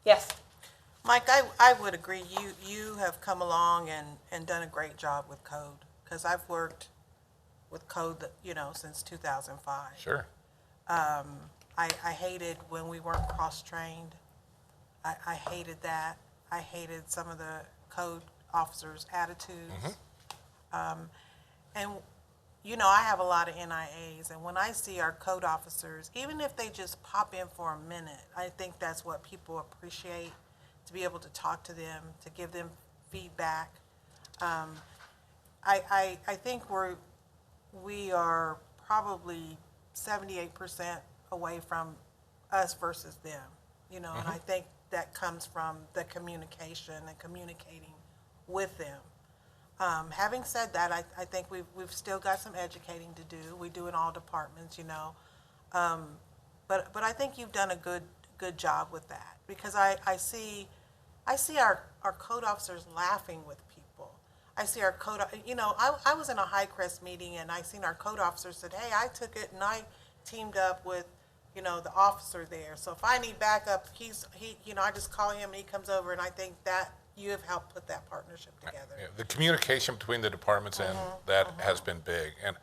Yes. Mike, I would agree. You have come along and done a great job with code, because I've worked with code, since 2005. Sure. I hated when we weren't cross-trained. I hated that. I hated some of the code officers' attitudes. And, you know, I have a lot of NIAs, and when I see our code officers, even if they just pop in for a minute, I think that's what people appreciate, to be able to talk to them, to give them feedback. I think we are probably 78% away from us versus them, you know, and I think that comes from the communication and communicating with them. Having said that, I think we've still got some educating to do. We do in all departments, you know. But I think you've done a good job with that, because I see our code officers laughing with people. I see our code, you know, I was in a High Crest meeting and I seen our code officer said, hey, I took it and I teamed up with, you know, the officer there. So if I need backup, he, you know, I just call him and he comes over, and I think that you have helped put that partnership together. Yeah, the communication between the departments and that has been big. And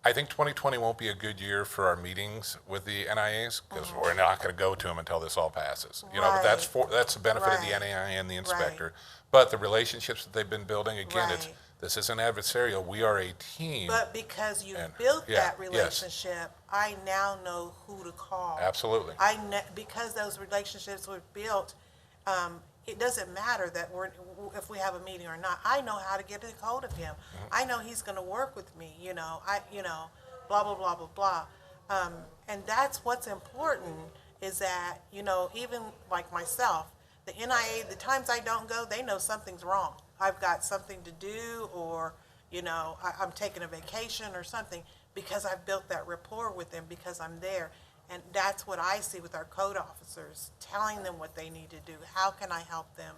I think 2020 won't be a good year for our meetings with the NIAs, because we're not going to go to them until this all passes. You know, but that's the benefit of the Right. NAI and the inspector. But the relationships that they've been building, again, Right. this isn't adversarial. We are a team. But because you And- built yeah, that relationship, I now know who to call. Absolutely. Because those relationships were built, it doesn't matter that if we have a meeting or not. I know how to get a hold of him. I know he's going to work with me. You know, blah blah blah blah blah. And that's what's important, is that, you know, even like myself, the NIA, the times I don't go, they know something's wrong. I've got something to do, or, you know, I'm taking a vacation or something, because I've built that rapport with them, because I'm there. And that's what I see with our code officers, telling them what they need to do. How can I help them?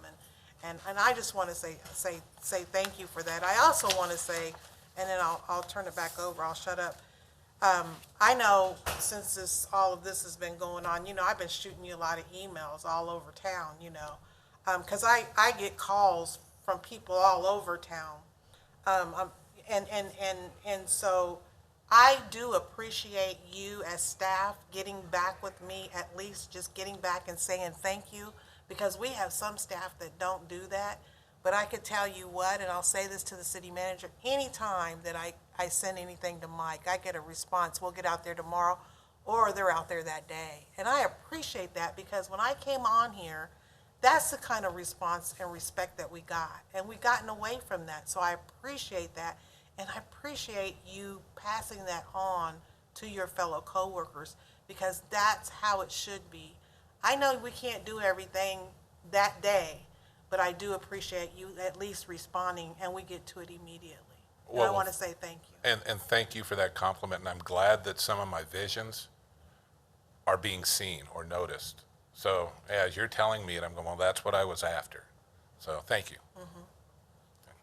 And I just want to say thank you for that. I also want to say, and then I'll turn it back over, I'll shut up. I know since all of this has been going on, you know, I've been shooting you a lot of emails all over town, you know, because I get calls from people all over town. And so I do appreciate you as staff getting back with me, at least just getting back and saying thank you, because we have some staff that don't do that. But I could tell you what, and I'll say this to the city manager, anytime that I send anything to Mike, I get a response. We'll get out there tomorrow, or they're out there that day. And I appreciate that, because when I came on here, that's the kind of response and respect that we got. And we've gotten away from that. So I appreciate that. And I appreciate you passing that on to your fellow coworkers, because that's how it should be. I know we can't do everything that day, but I do appreciate you at least responding, and we get to it immediately. And I Well, want to say thank you. And thank you for that compliment, and I'm glad that some of my visions are being seen or noticed. So as you're telling me it, I'm going, well, that's what I was after. So thank you.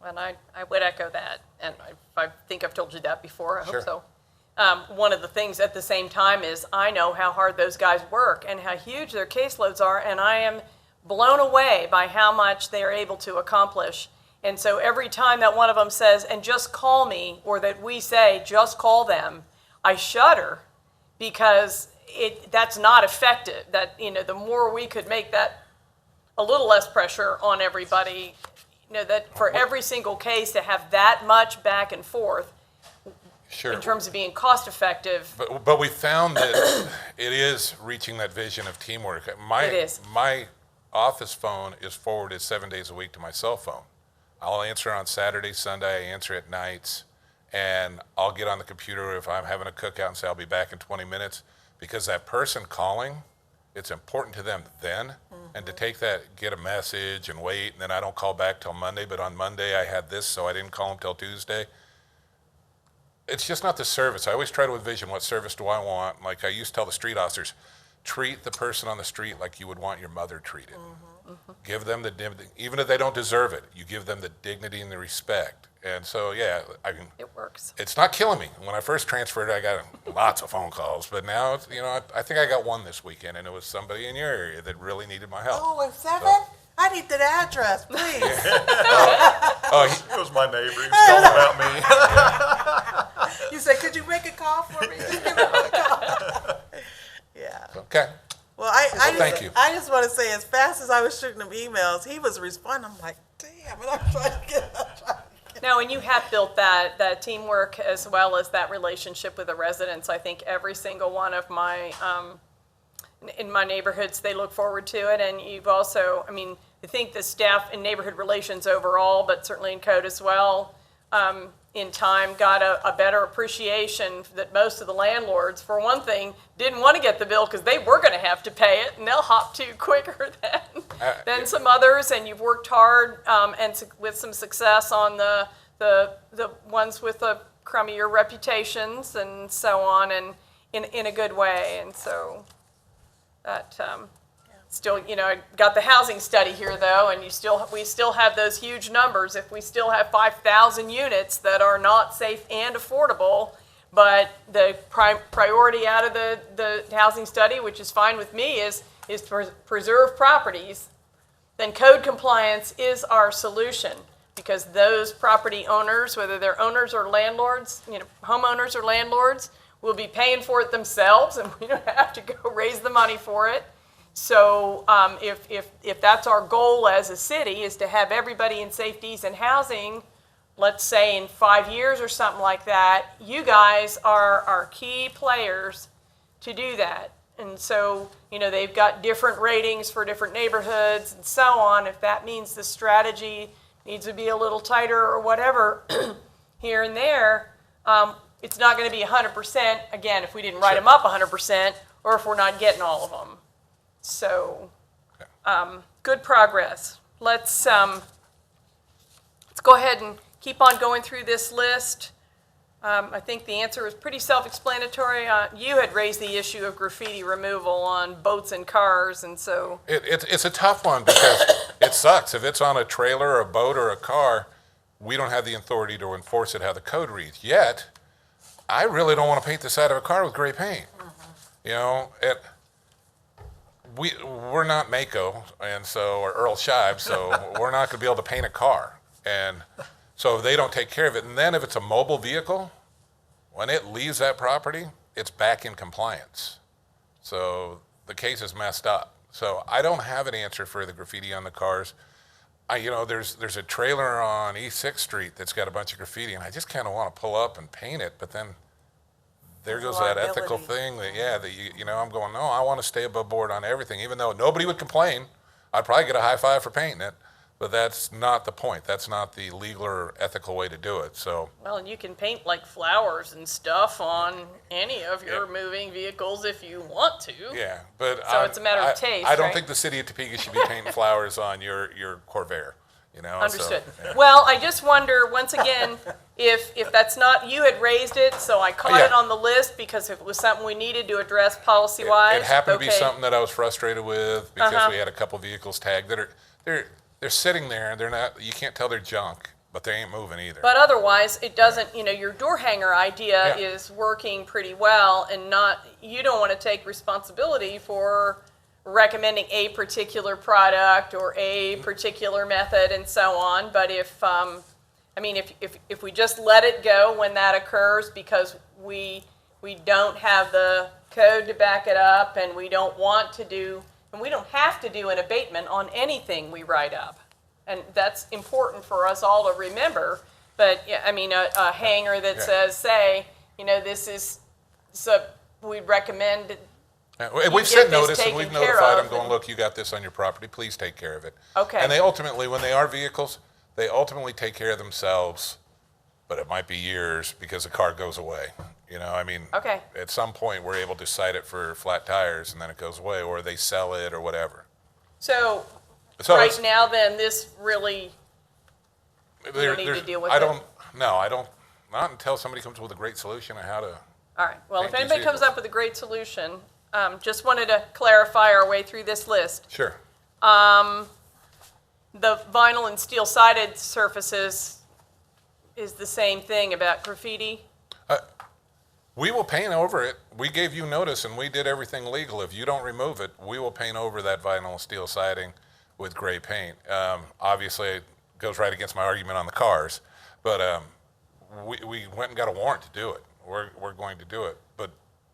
And I would echo that, and I think I've told you that before, I Sure. hope so. One of the things at the same time is I know how hard those guys work and how huge their caseloads are, and I am blown away by how much they are able to accomplish. And so every time that one of them says, and just call me, or that we say, just call them, I shudder, because that's not effective. That, you know, the more we could make that a little less pressure on everybody, you know, that for every single case to have that much back and forth Sure. in terms of being cost effective. But we found that it is reaching that vision of teamwork. It is. My office phone is forwarded 7 days a week to my cell phone. I'll answer on Saturday, Sunday, I answer at nights, and I'll get on the computer if I'm having a cookout and say I'll be back in 20 minutes, because that person calling, it's important to them then. And to take that, get a message and wait, and then I don't call back till Monday, but on Monday I had this, so I didn't call them till Tuesday. It's just not the service. I always try to envision, what service do I want? Like I used to tell the street officers, treat the person on the street like you would want your mother treated. Give them the dignity, even if they don't deserve it, you give them the dignity and the respect. And so, yeah, I mean, It works. it's not killing me. When I first transferred, I got lots of phone calls, but now, it's, you know, I think I got one this weekend, and it was somebody in your area that really needed my help. Oh, and 7? I need that address, please. It was my neighbor. He was calling about me. You said, could you make a call for me? Just give me a call. Yeah. Okay. Well, I thank you. just want to say, as fast as I was shooting him emails, he was responding. I'm like, damn. Yeah, but I'm trying to get, No, and you have built that teamwork as well as that relationship with the residents. I think every single one of my, in my neighborhoods, they look forward to it. And you've also, I mean, I think the staff in neighborhood relations overall, but certainly in code as well, in time got a better appreciation that most of the landlords, for one thing, didn't want to get the bill because they were going to have to pay it, and they'll hop to quicker than some others. And you've worked hard with some success on the ones with the crummier reputations and so on, and in a good way. And so that still, I got the housing study here though, and we still have those huge numbers. If we still have 5,000 units that are not safe and affordable, but the priority out of the housing study, which is fine with me, is to preserve properties, then code compliance is our solution, because those property owners, whether they're owners or landlords, homeowners or landlords, will be paying for it themselves, and we don't have to go raise the money for it. So if that's our goal as a city, is to have everybody in safeties and housing, let's say in 5 years or something like that, you guys are our key players to do that. And so, they've got different ratings for different neighborhoods and so on. If that means the strategy needs to be a little tighter or whatever here and there, it's not going to be 100%, again, if we didn't write them up 100%, or if we're not getting all of them. So, good progress. Let's go ahead and keep on going through this list. I think the answer is pretty self-explanatory. You had raised the issue of graffiti removal on boats and cars, and so... It's a tough one because it sucks. If it's on a trailer, or a boat, or a car, we don't have the authority to enforce it how the code reads. Yet, I really don't want to paint the side of a car with gray paint. We're not Mako, and so, or Earl Shive, so we're not going to be able to paint a car. And so they don't take care of it. And then if it's a mobile vehicle, when it leaves that property, it's back in compliance. So the case is messed up. So I don't have an answer for the graffiti on the cars. There's a trailer on East 6th Street that's got a bunch of graffiti, and I just kind of want to pull up and paint it, but then there goes that ethical thing that, I'm going, no, I want to stay above board on everything. Even though nobody would complain, I'd probably get a high five for painting it, but that's not the point. That's not the legal or ethical way to do it, so. Well, and you can paint like flowers and stuff on any of your moving vehicles if you want to. Yeah, but. So it's a matter of taste, I don't right? think the city of Topeka should be painting flowers on your Corvair, Understood. So, yeah. Well, I just wonder, once again, if that's not, you had raised it, so I caught it on the list because if it was something we needed to address policy-wise. It happened to be something that I was frustrated with because we had a couple vehicles tagged that they're sitting there and they're not, you can't tell they're junk, but they ain't moving either. But otherwise, it doesn't, your door hanger idea is working pretty well, and you don't want to take responsibility for recommending a particular product or a particular method and so on. But if we just let it go when that occurs because we don't have the code to back it up, and we don't want to do, and we don't have to do an abatement on anything we write up. And that's important for us all to remember. But a hanger that says, say, this is, so we'd recommend. We've sent notice and taken we've care notified of, them going, look, you got this on your property, please take care of it. Okay. And they ultimately, when they are vehicles, they ultimately take care of themselves, but it might be years because the car goes away. Okay. At some point we're able to cite it for flat tires and then it goes away, or they sell it or whatever. So right right now then, this really, we don't need to deal with it? Not until somebody comes with a great solution on how to. All right, well, if Paint these anybody comes vehicles. up with a great solution, just wanted to clarify our way through this list. Sure. The vinyl and steel-sided surfaces is the same thing about graffiti? We will paint over it. We gave you notice and we did everything legal. If you don't remove it, we will paint over that vinyl and steel siding with gray paint. Obviously, it goes right against my argument on the cars, but we went and got a warrant to do it. We're going to do it. But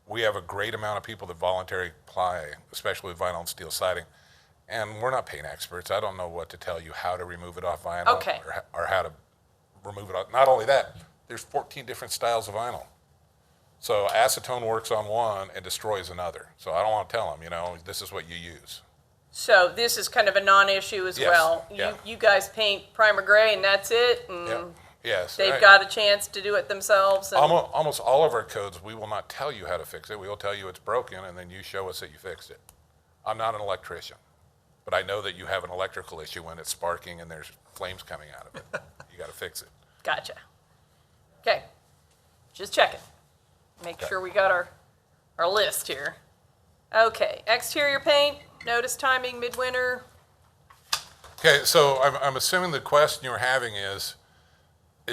we have a great amount of people that voluntarily apply, especially with vinyl and steel siding. And we're not paint experts. I don't know what to tell you how to remove it off vinyl. Okay. Or how to remove it off. Not only that, there's 14 different styles of vinyl. So acetone works on one and destroys another. So I don't want to tell them, this is what you use. So this is kind of a non-issue as Yes, well. yeah. You guys paint primer gray and that's it, and Yep. Yes. they've got a chance to do it themselves. And Almost all of our codes, we will not tell you how to fix it. We will tell you it's broken, and then you show us that you fixed it. I'm not an electrician, but I know that you have an electrical issue when it's sparking and there's flames coming out of it. You got to fix it. Gotcha. Okay, just checking. Make Okay. sure we got our list here. Okay, exterior paint, notice timing midwinter. Okay, so I'm assuming the question you're having is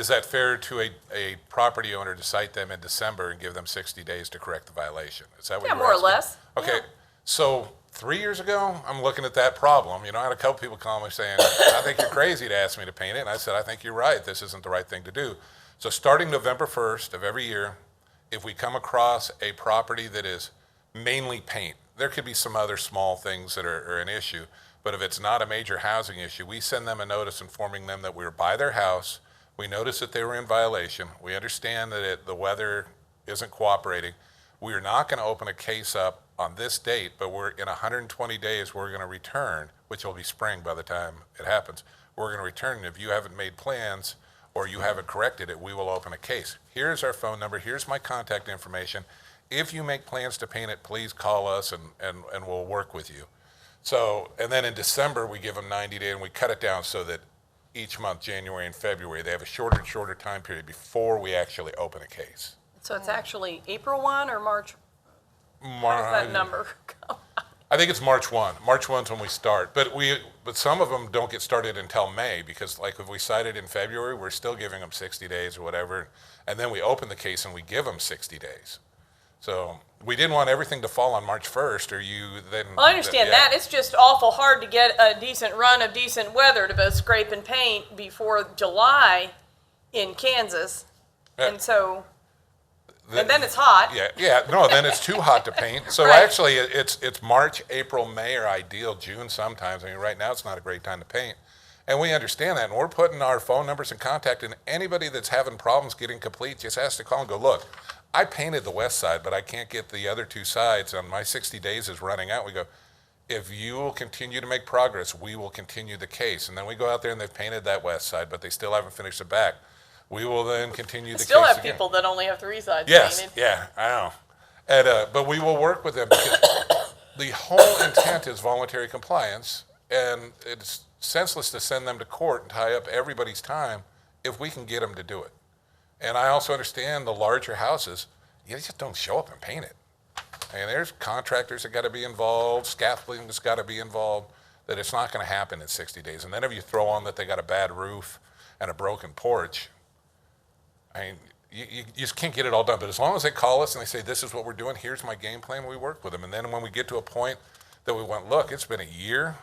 that fair to a property owner to cite them in December and give them 60 days to correct the violation? Is that what Yeah, you're more or asking? less. Okay, Yeah. so 3 years ago, I'm looking at that problem. I had a couple people call me saying, I think you're crazy to ask me to paint it. And I said, I think you're right. This isn't the right thing to do. So starting November 1st of every year, if we come across a property that is mainly paint, there could be some other small things that are an issue, but if it's not a major housing issue, we send them a notice informing them that we're by their house. We notice that they were in violation. We understand that the weather isn't cooperating. We are not going to open a case up on this date, but we're in 120 days, we're going to return, which will be spring by the time it happens. We're going to return, and if you haven't made plans or you haven't corrected it, we will open a case. Here's our phone number. Here's my contact information. If you make plans to paint it, please call us and we'll work with you. So, and then in December, we give them 90 days and we cut it down so that each month, January and February, they have a shorter and shorter time period before we actually open a case. So it's actually April 1 or March? How does that number come? I think it's March 1. March 1's when we start, but some of them don't get started until May because, like, if we cite it in February, we're still giving them 60 days or whatever, and then we open the case and we give them 60 days. So we didn't want everything to fall on March 1st, or you then. Well, I understand yeah. that. It's just awful hard to get a decent run of decent weather to both scrape and paint before July in Kansas. Yeah. And so, and then it's hot. Yeah, no, then it's too hot to paint. So Right. actually, it's March, April, May are ideal, June sometimes. I mean, right now, it's not a great time to paint. And we understand that, and we're putting our phone numbers in contact, and anybody that's having problems getting complete just has to call and go, look, I painted the west side, but I can't get the other two sides, and my 60 days is running out. We go, if you will continue to make progress, we will continue the case. And then we go out there and they've painted that west side, but they still haven't finished the back. We will then continue the case Still have again. people that only have 3 sides Yes, painted. yeah, I know. And, but we will work with them because the whole intent is voluntary compliance, and it's senseless to send them to court and tie up everybody's time if we can get them to do it. And I also understand the larger houses, you just don't show up and paint it. And there's contractors that got to be involved, scaffolding that's got to be involved, that it's not going to happen in 60 days. And then if you throw on that they got a bad roof and a broken porch, I mean, you just can't get it all done. But as long as they call us and they say, this is what we're doing, here's my game plan, we work with them. And then when we get to a point that we went, look, it's been a year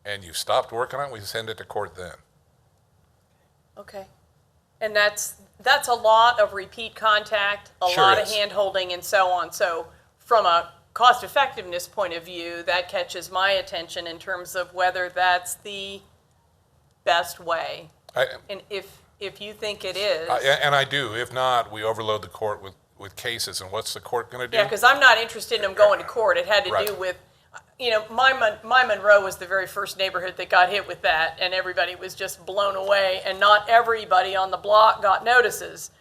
and you stopped working on it, we send it to court then. Okay. And that's a lot of repeat contact, a Sure lot of is. hand-holding and so on. So from a cost-effectiveness point of view, that catches my attention in terms of whether that's the best way. And if you think it is. And I do. If not, we overload the court with cases. And what's the court going to do? Yeah, because I'm not interested in them going to court. It had to Right. do with, my Monroe was the very first neighborhood that got hit with that, and everybody was just blown away, and not everybody on the block got notices.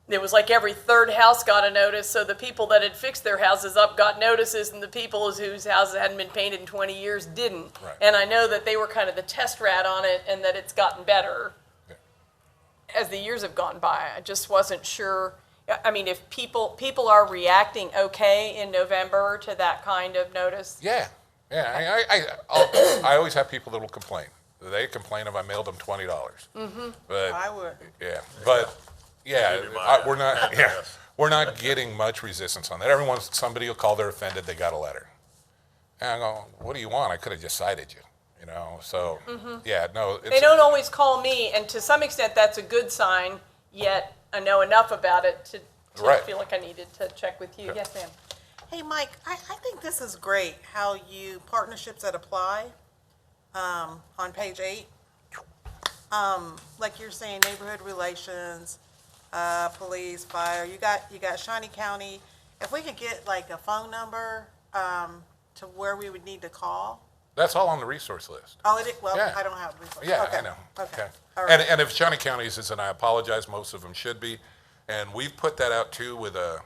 It was like every third house got a notice, so the people that had fixed their houses up got notices, and the people whose houses hadn't been painted in 20 years didn't. Right. And I know that they were kind of the test rat on it, and that it's gotten better as the years have gone by. I just wasn't sure. I mean, if people are reacting okay in November to that kind of notice. Yeah. I always have people that will complain. They complain if I mailed them $20. Mm-hmm. But I would. yeah, but yeah, Give you my we're not. Yeah, address. we're not getting much resistance on that. Somebody will call, they're offended, they got a letter, and I go, what do you want? I could have just cited you. So yeah, no. They don't always call me, and to some extent that's a good sign, yet I know enough about it to Right. feel like I needed to check with you. Yes, ma'am. Hey, Mike, I think this is great, how you, partnerships that apply. on page 8. Like you're saying, neighborhood relations, police, fire, you got Shawnee County. If we could get like a phone number, to where we would need to call. That's all on the resource list. Oh, it is, well, Yeah. I don't have resources. Yeah, Okay, I know. Okay, all And, right. and if Shawnee County's is, and I apologize, most of them should be, and we've put that out too with a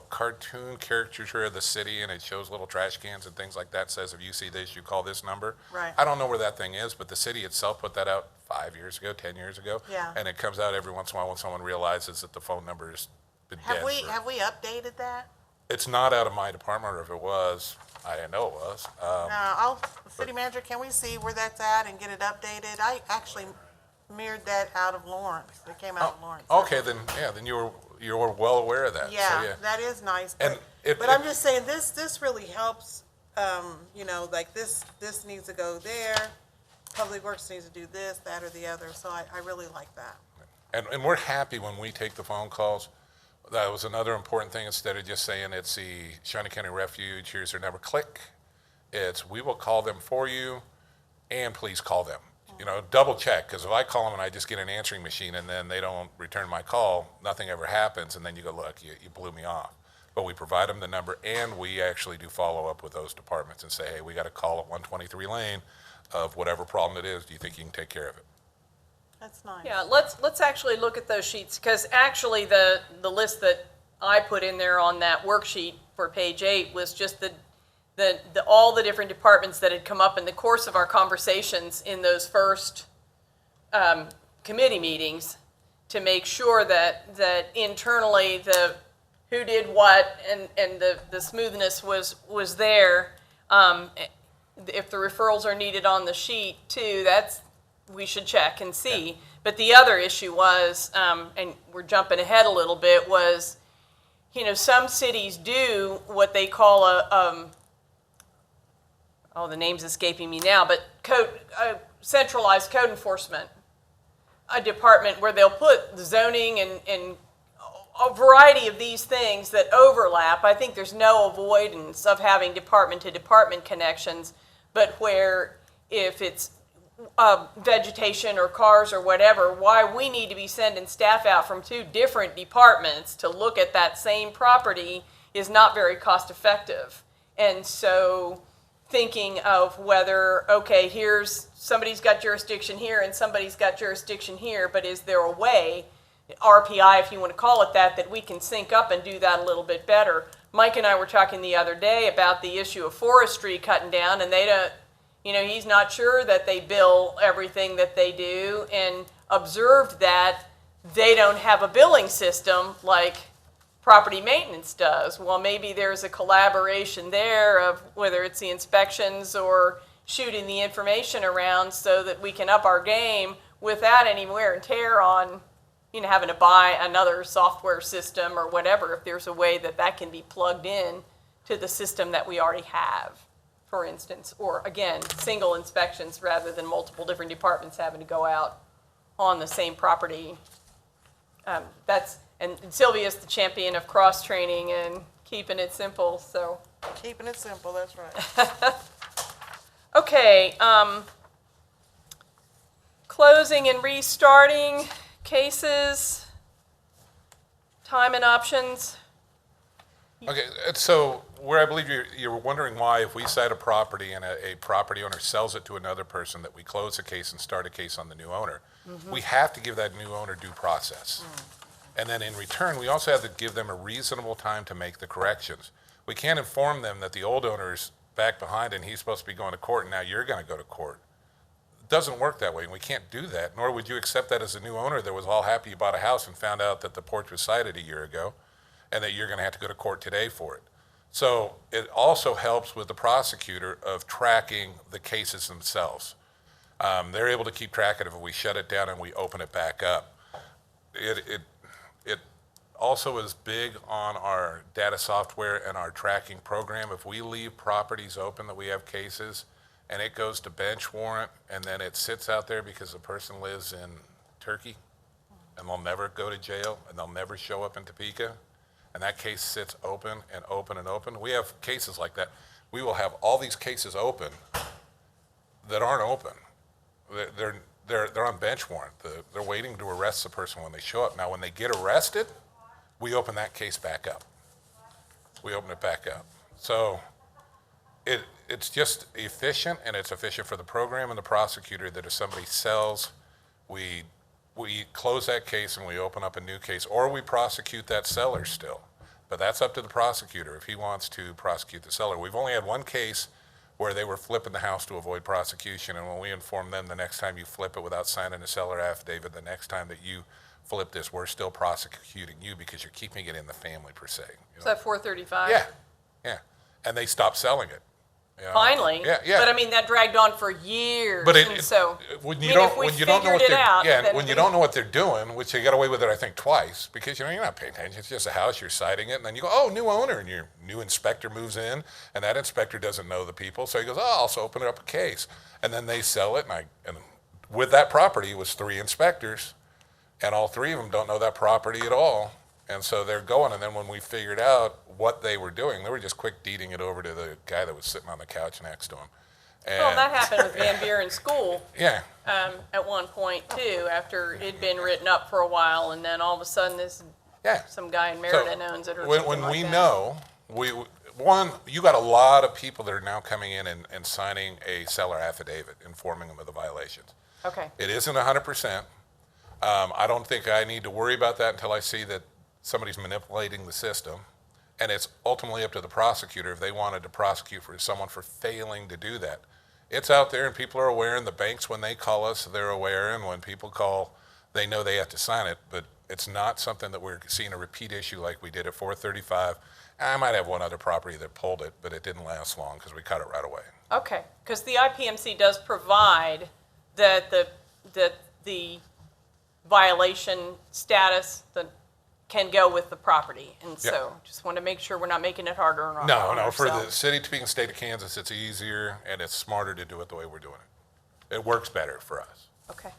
cartoon caricature of the city, and it shows little trash cans and things like that, says if you see this, you call this number. Right. I don't know where that thing is, but the city itself put that out 5 years ago, 10 years ago. Yeah. And it comes out every once in a while when someone realizes that the phone number's been dead. Have we updated that? It's not out of my department, or if it was, I didn't know it was. City manager, can we see where that's at and get it updated? I actually mirrored that out of Lawrence. It came out of Lawrence. Okay, then you were well aware of that. So, Yeah, that is nice, And but I'm just saying, this really helps, like this needs to go there, Public Works needs to do this, that, or the other, so I really like that. And we're happy when we take the phone calls. That was another important thing. Instead of just saying it's the Shawnee County Refuge, here's their number, click. It's we will call them for you, and please call them. Double check, because if I call them and I just get an answering machine and then they don't return my call, nothing ever happens, and then you go, look, you blew me off. But we provide them the number, and we actually do follow up with those departments and say, hey, we got a call at 123 Lane of whatever problem it is. Do you think you can take care of it? That's nice. Yeah, let's actually look at those sheets, because actually the list that I put in there on that worksheet for page 8 was just all the different departments that had come up in the course of our conversations in those first committee meetings, to make sure that internally the who did what and the smoothness was there. If the referrals are needed on the sheet too, we should check and see. Yeah. But the other issue was, and we're jumping ahead a little bit, was, some cities do what they call the name's escaping me now, but centralized code enforcement, a department where they'll put the zoning and a variety of these things that overlap. I think there's no avoidance of having department-to-department connections, but where if it's vegetation or cars or whatever, why we need to be sending staff out from 2 different departments to look at that same property is not very cost effective. And so thinking of whether, okay, here's somebody's got jurisdiction here and somebody's got jurisdiction here, but is there a way, RPI if you want to call it that we can sync up and do that a little bit better? Mike and I were talking the other day about the issue of forestry cutting down, and they don't, he's not sure that they bill everything that they do, and observed that they don't have a billing system like property maintenance does. Well, maybe there's a collaboration there of whether it's the inspections or shooting the information around so that we can up our game without any wear and tear on, having to buy another software system or whatever, if there's a way that can be plugged in to the system that we already have, for instance, or again, single inspections rather than multiple different departments having to go out on the same property. And Sylvia's the champion of cross-training and keeping it simple, so. Keeping it simple, that's right. Okay, closing and restarting cases, time and options. Okay, so where I believe you're wondering why, if we cite a property and a property owner sells it to another person, that we close a case and start a case on the new owner. Mm-hmm. We have to give that new owner due process. And then in return, we also have to give them a reasonable time to make the corrections. We can't inform them that the old owner's back behind and he's supposed to be going to court and now you're going to go to court. It doesn't work that way, and we can't do that, nor would you accept that as a new owner that was all happy you bought a house and found out that the porch was cited a year ago and that you're going to have to go to court today for it. So it also helps with the prosecutor of tracking the cases themselves. They're able to keep track of it if we shut it down and we open it back up. It also is big on our data software and our tracking program. If we leave properties open that we have cases and it goes to bench warrant and then it sits out there because the person lives in Turkey and they'll never go to jail and they'll never show up in Topeka, and that case sits open and open and open. We have cases like that. We will have all these cases open that aren't open. They're on bench warrant. They're waiting to arrest the person when they show up. Now, when they get arrested, we open that case back up. We open it back up. So it's just efficient, and it's efficient for the program and the prosecutor that if somebody sells, we close that case and we open up a new case, or we prosecute that seller still. But that's up to the prosecutor if he wants to prosecute the seller. We've only had one case where they were flipping the house to avoid prosecution, and when we informed them the next time you flip it without signing a seller affidavit, the next time that you flip this, we're still prosecuting you because you're keeping it in the family per se. Is that 435? Yeah. And they stopped selling it. Finally. Yeah. But I mean, that dragged on for years. But and so, when I you mean, don't if we when you don't know what figured it they're out, then when you we- don't know what they're doing, which they got away with it I think twice, because you're not paying attention. It's just a house, you're citing it, and then you go, oh, new owner, and your new inspector moves in, and that inspector doesn't know the people, so he goes, oh, I'll also open up a case, and then they sell it, and with that property it was 3 inspectors, and all 3 of them don't know that property at all. And so they're going, and then when we figured out what they were doing, they were just quick deeding it over to the guy that was sitting on the couch next to him. And, well, that happened with Van Buren School yeah, at one point too, after it'd been written up for a while, and then all of a sudden yeah. some guy in Meriden owns it or when something like we that. know, you got a lot of people that are now coming in and signing a seller affidavit informing them of the violations. Okay. It isn't 100%. I don't think I need to worry about that until I see that somebody's manipulating the system. And it's ultimately up to the prosecutor if they wanted to prosecute for someone for failing to do that. It's out there and people are aware, and the banks, when they call us, they're aware, and when people call, they know they have to sign it, but it's not something that we're seeing a repeat issue like we did at 435. I might have one other property that pulled it, but it didn't last long because we cut it right away. Okay, because the IPMC does provide that the violation status can go with the property, and so just want to make sure we're not making it harder on No, for the ourselves. city, speaking of state of Kansas, it's easier and it's smarter to do it the way we're doing it. It works better for us. Okay.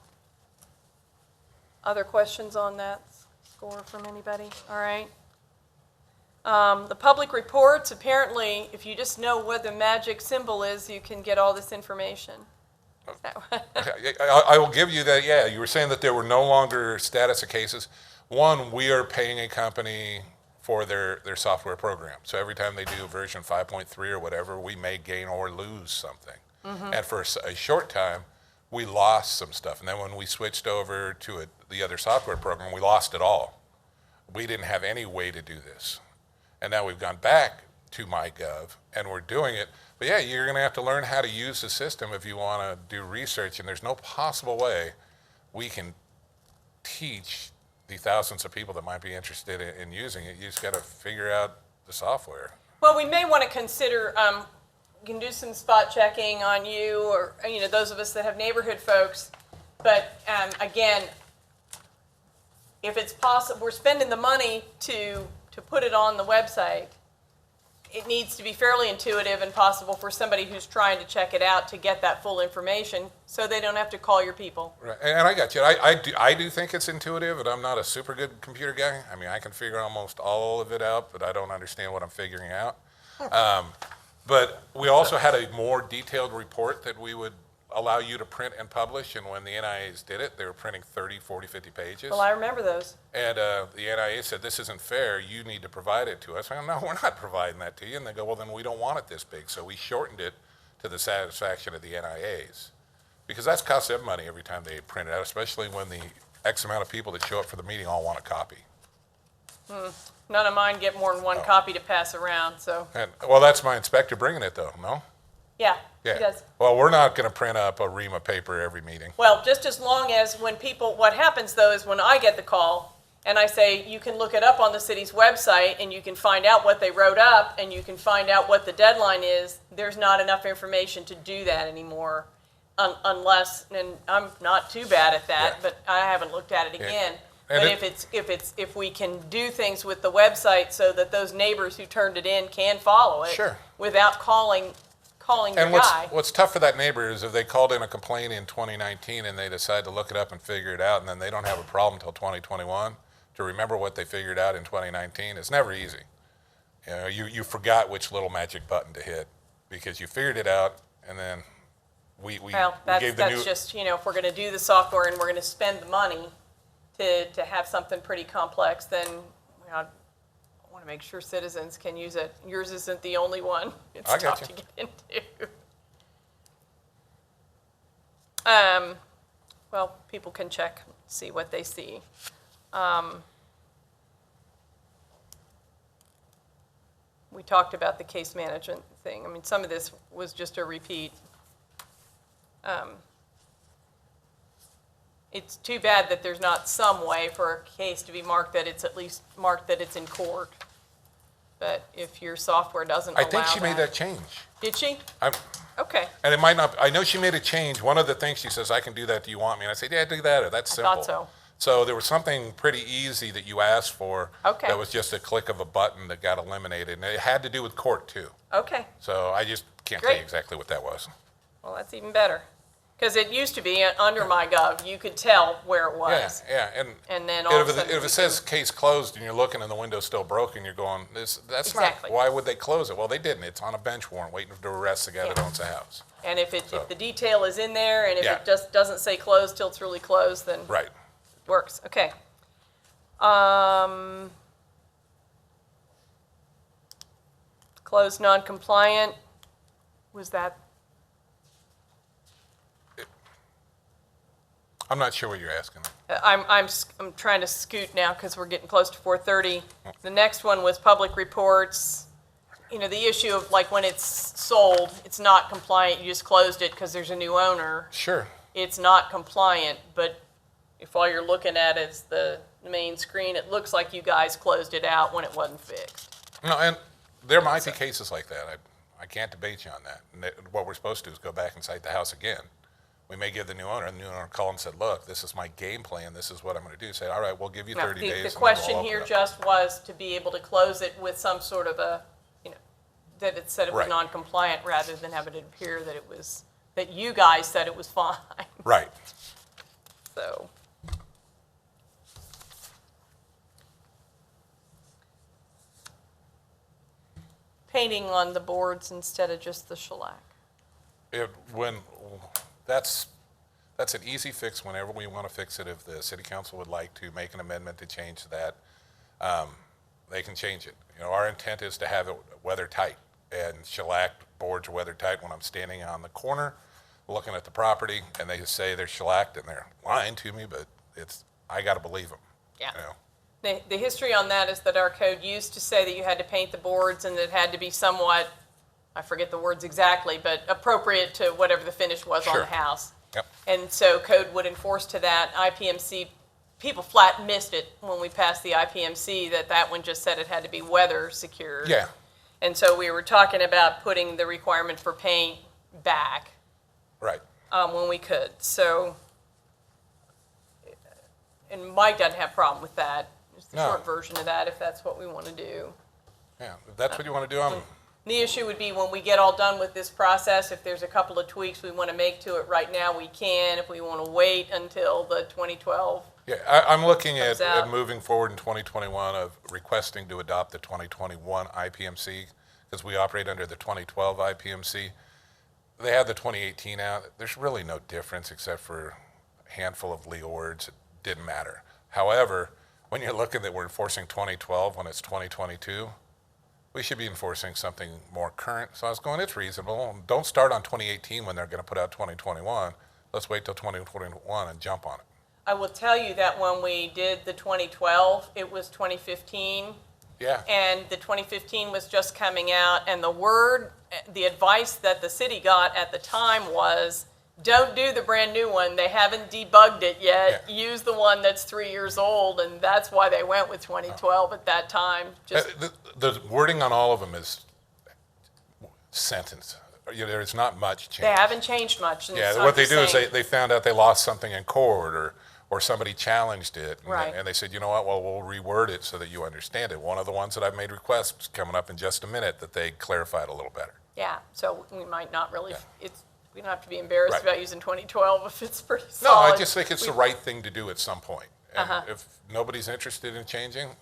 Other questions on that score from anybody? All right. The public reports, apparently, if you just know what the magic symbol is, you can get all this information. Is that- I will give you that, yeah, you were saying that there were no longer status of cases. One, we are paying a company for their software program. So every time they do version 5.3 or whatever, we may gain or lose something. And for a short time, we lost some stuff. And then when we switched over to the other software program, we lost it all. We didn't have any way to do this. And now we've gone back to MyGov, and we're doing it. But yeah, you're going to have to learn how to use the system if you want to do research, and there's no possible way we can teach the thousands of people that might be interested in using it. You just got to figure out the software. Well, we may want to consider, we can do some spot checking on you or, those of us that have neighborhood folks. But again, if it's possible, we're spending the money to put it on the website. It needs to be fairly intuitive and possible for somebody who's trying to check it out to get that full information so they don't have to call your people. Right. And I got you. I do think it's intuitive, and I'm not a super good computer guy. I mean, I can figure almost all of it out, but I don't understand what I'm figuring out. But we also had a more detailed report that we would allow you to print and publish, and when the NIAs did it, they were printing 30, 40, 50 pages. Well, I remember those. And the NIA said, this isn't fair, you need to provide it to us. I go, no, we're not providing that to you. And they go, well, then we don't want it this big. So we shortened it to the satisfaction of the NIAs. Because that's cost them money every time they print it out, especially when the X amount of people that show up for the meeting all want a copy. None of mine get more than one copy to pass around, so, And, well, that's my inspector bringing it, though, no? yeah, Yeah. he does. Well, we're not going to print up a ream of paper every meeting. Well, just as long as when people, what happens though is when I get the call and I say, you can look it up on the city's website and you can find out what they wrote up and you can find out what the deadline is, there's not enough information to do that anymore unless, and I'm not too bad at that, Yeah. but I haven't looked at it again. And But if we can do things with the website so that those neighbors who turned it in can follow it. Sure. Without calling your And guy. what's tough for that neighbor is if they called in a complaint in 2019 and they decide to look it up and figure it out, and then they don't have a problem until 2021 to remember what they figured out in 2019, it's never easy. You know, you forgot which little magic button to hit because you figured it out, and then we Well, gave the new. that's just, if we're gonna do the software and we're gonna spend the money to have something pretty complex, then I wanna make sure citizens can use it. Yours isn't the only one. It's I tough got to you. get into. Well, people can check, see what they see. We talked about the case management thing. I mean, some of this was just a repeat. It's too bad that there's not some way for a case to be marked that it's at least marked that it's in court. But if your software doesn't allow I think she made that change. Did she? I'm, Okay. and it might not, I know she made a change. One of the things she says, I can do that, do you want me? And I said, yeah, do that, or that's I simple. thought so. So there was something pretty easy that you asked for. Okay. That was just a click of a button that got eliminated, and it had to do with court too. Okay. So I just can't tell you Great. exactly what that was. Well, that's even better. Because it used to be under MyGov, you could tell where it Yeah, was. yeah, And then all of a sudden. if it says case closed and you're looking and the window's still broken, you're going, that's Exactly. not, why would they close it? Well, they didn't. It's on a bench warrant waiting to arrest the guy that Yeah. owns the house. And if So- the detail is in there, and if Yeah. it just doesn't say closed till it's really closed, then Right. it works. Okay. Closed non-compliant, was that, I'm not sure what you're asking. I'm trying to scoot now because we're getting close to 4:30. The next one was public reports. The issue of like when it's sold, it's not compliant, you just closed it because there's a new owner. Sure. It's not compliant, but if all you're looking at is the main screen, it looks like you guys closed it out when it wasn't fixed. No, and there might be cases like that. I can't debate you on that. And what we're supposed to do is go back and cite the house again. We may give the new owner, and the new owner called and said, look, this is my game plan, this is what I'm gonna do. Say, all right, we'll give you Now, 30 days. and the then we'll question open here it up. just was to be able to close it with some sort of a, that it said it was Right. non-compliant rather than have it appear that it was, that you guys said it was fine. Right. So. Painting on the boards instead of just the shellac. That's an easy fix whenever we want to fix it. If the city council would like to make an amendment to change that, they can change it. Our intent is to have it weather tight, and shellac boards are weather tight. When I'm standing on the corner looking at the property and they say they're shellacked, and they're lying to me, but I got to believe them. Yeah. The history on that is that our code used to say that you had to paint the boards and it had to be somewhat, I forget the words exactly, but appropriate to whatever the finish was on Sure. the house. Yep. And so code would enforce to that. IPMC, people flat missed it when we passed the IPMC, that one just said it had to be weather secured. Yeah. And so we were talking about putting the requirement for paint back Right. when we could. So, and Mike doesn't have a problem with that. Just the No. short version of that, if that's what we want to do. Yeah. If that's what you want to do, The issue would be when we get all done with this process, if there's a couple of tweaks we want to make to it right now, we can. If we want to wait until the 2012. yeah, I'm looking Comes at out. moving forward in 2021 of requesting to adopt the 2021 IPMC, because we operate under the 2012 IPMC. They have the 2018 out. There's really no difference except for a handful of legal words. It didn't matter. However, when you're looking that we're enforcing 2012 when it's 2022, we should be enforcing something more current. So I was going, it's reasonable. Don't start on 2018 when they're going to put out 2021. Let's wait till 2021 and jump on it. I will tell you that when we did the 2012, it was 2015. Yeah. And the 2015 was just coming out, and the advice that the city got at the time was, don't do the brand new one. They haven't debugged it yet. Yeah. Use the one that's 3 years old, and that's why they went with 2012 at that time. Just The wording on all of them is sentence. There's not much change. they haven't changed much. And Yeah, so what I'm they just do is saying- they found out they lost something in court or somebody challenged it. Right. And they said, you know what, well, we'll reword it so that you understand it. One of the ones that I've made requests is coming up in just a minute that they clarified a little better. Yeah, so we might not really, Yeah. we don't have to be embarrassed Right. about using 2012 if it's pretty No, solid. I just think it's the right thing to do at some point. And if nobody's interested in changing,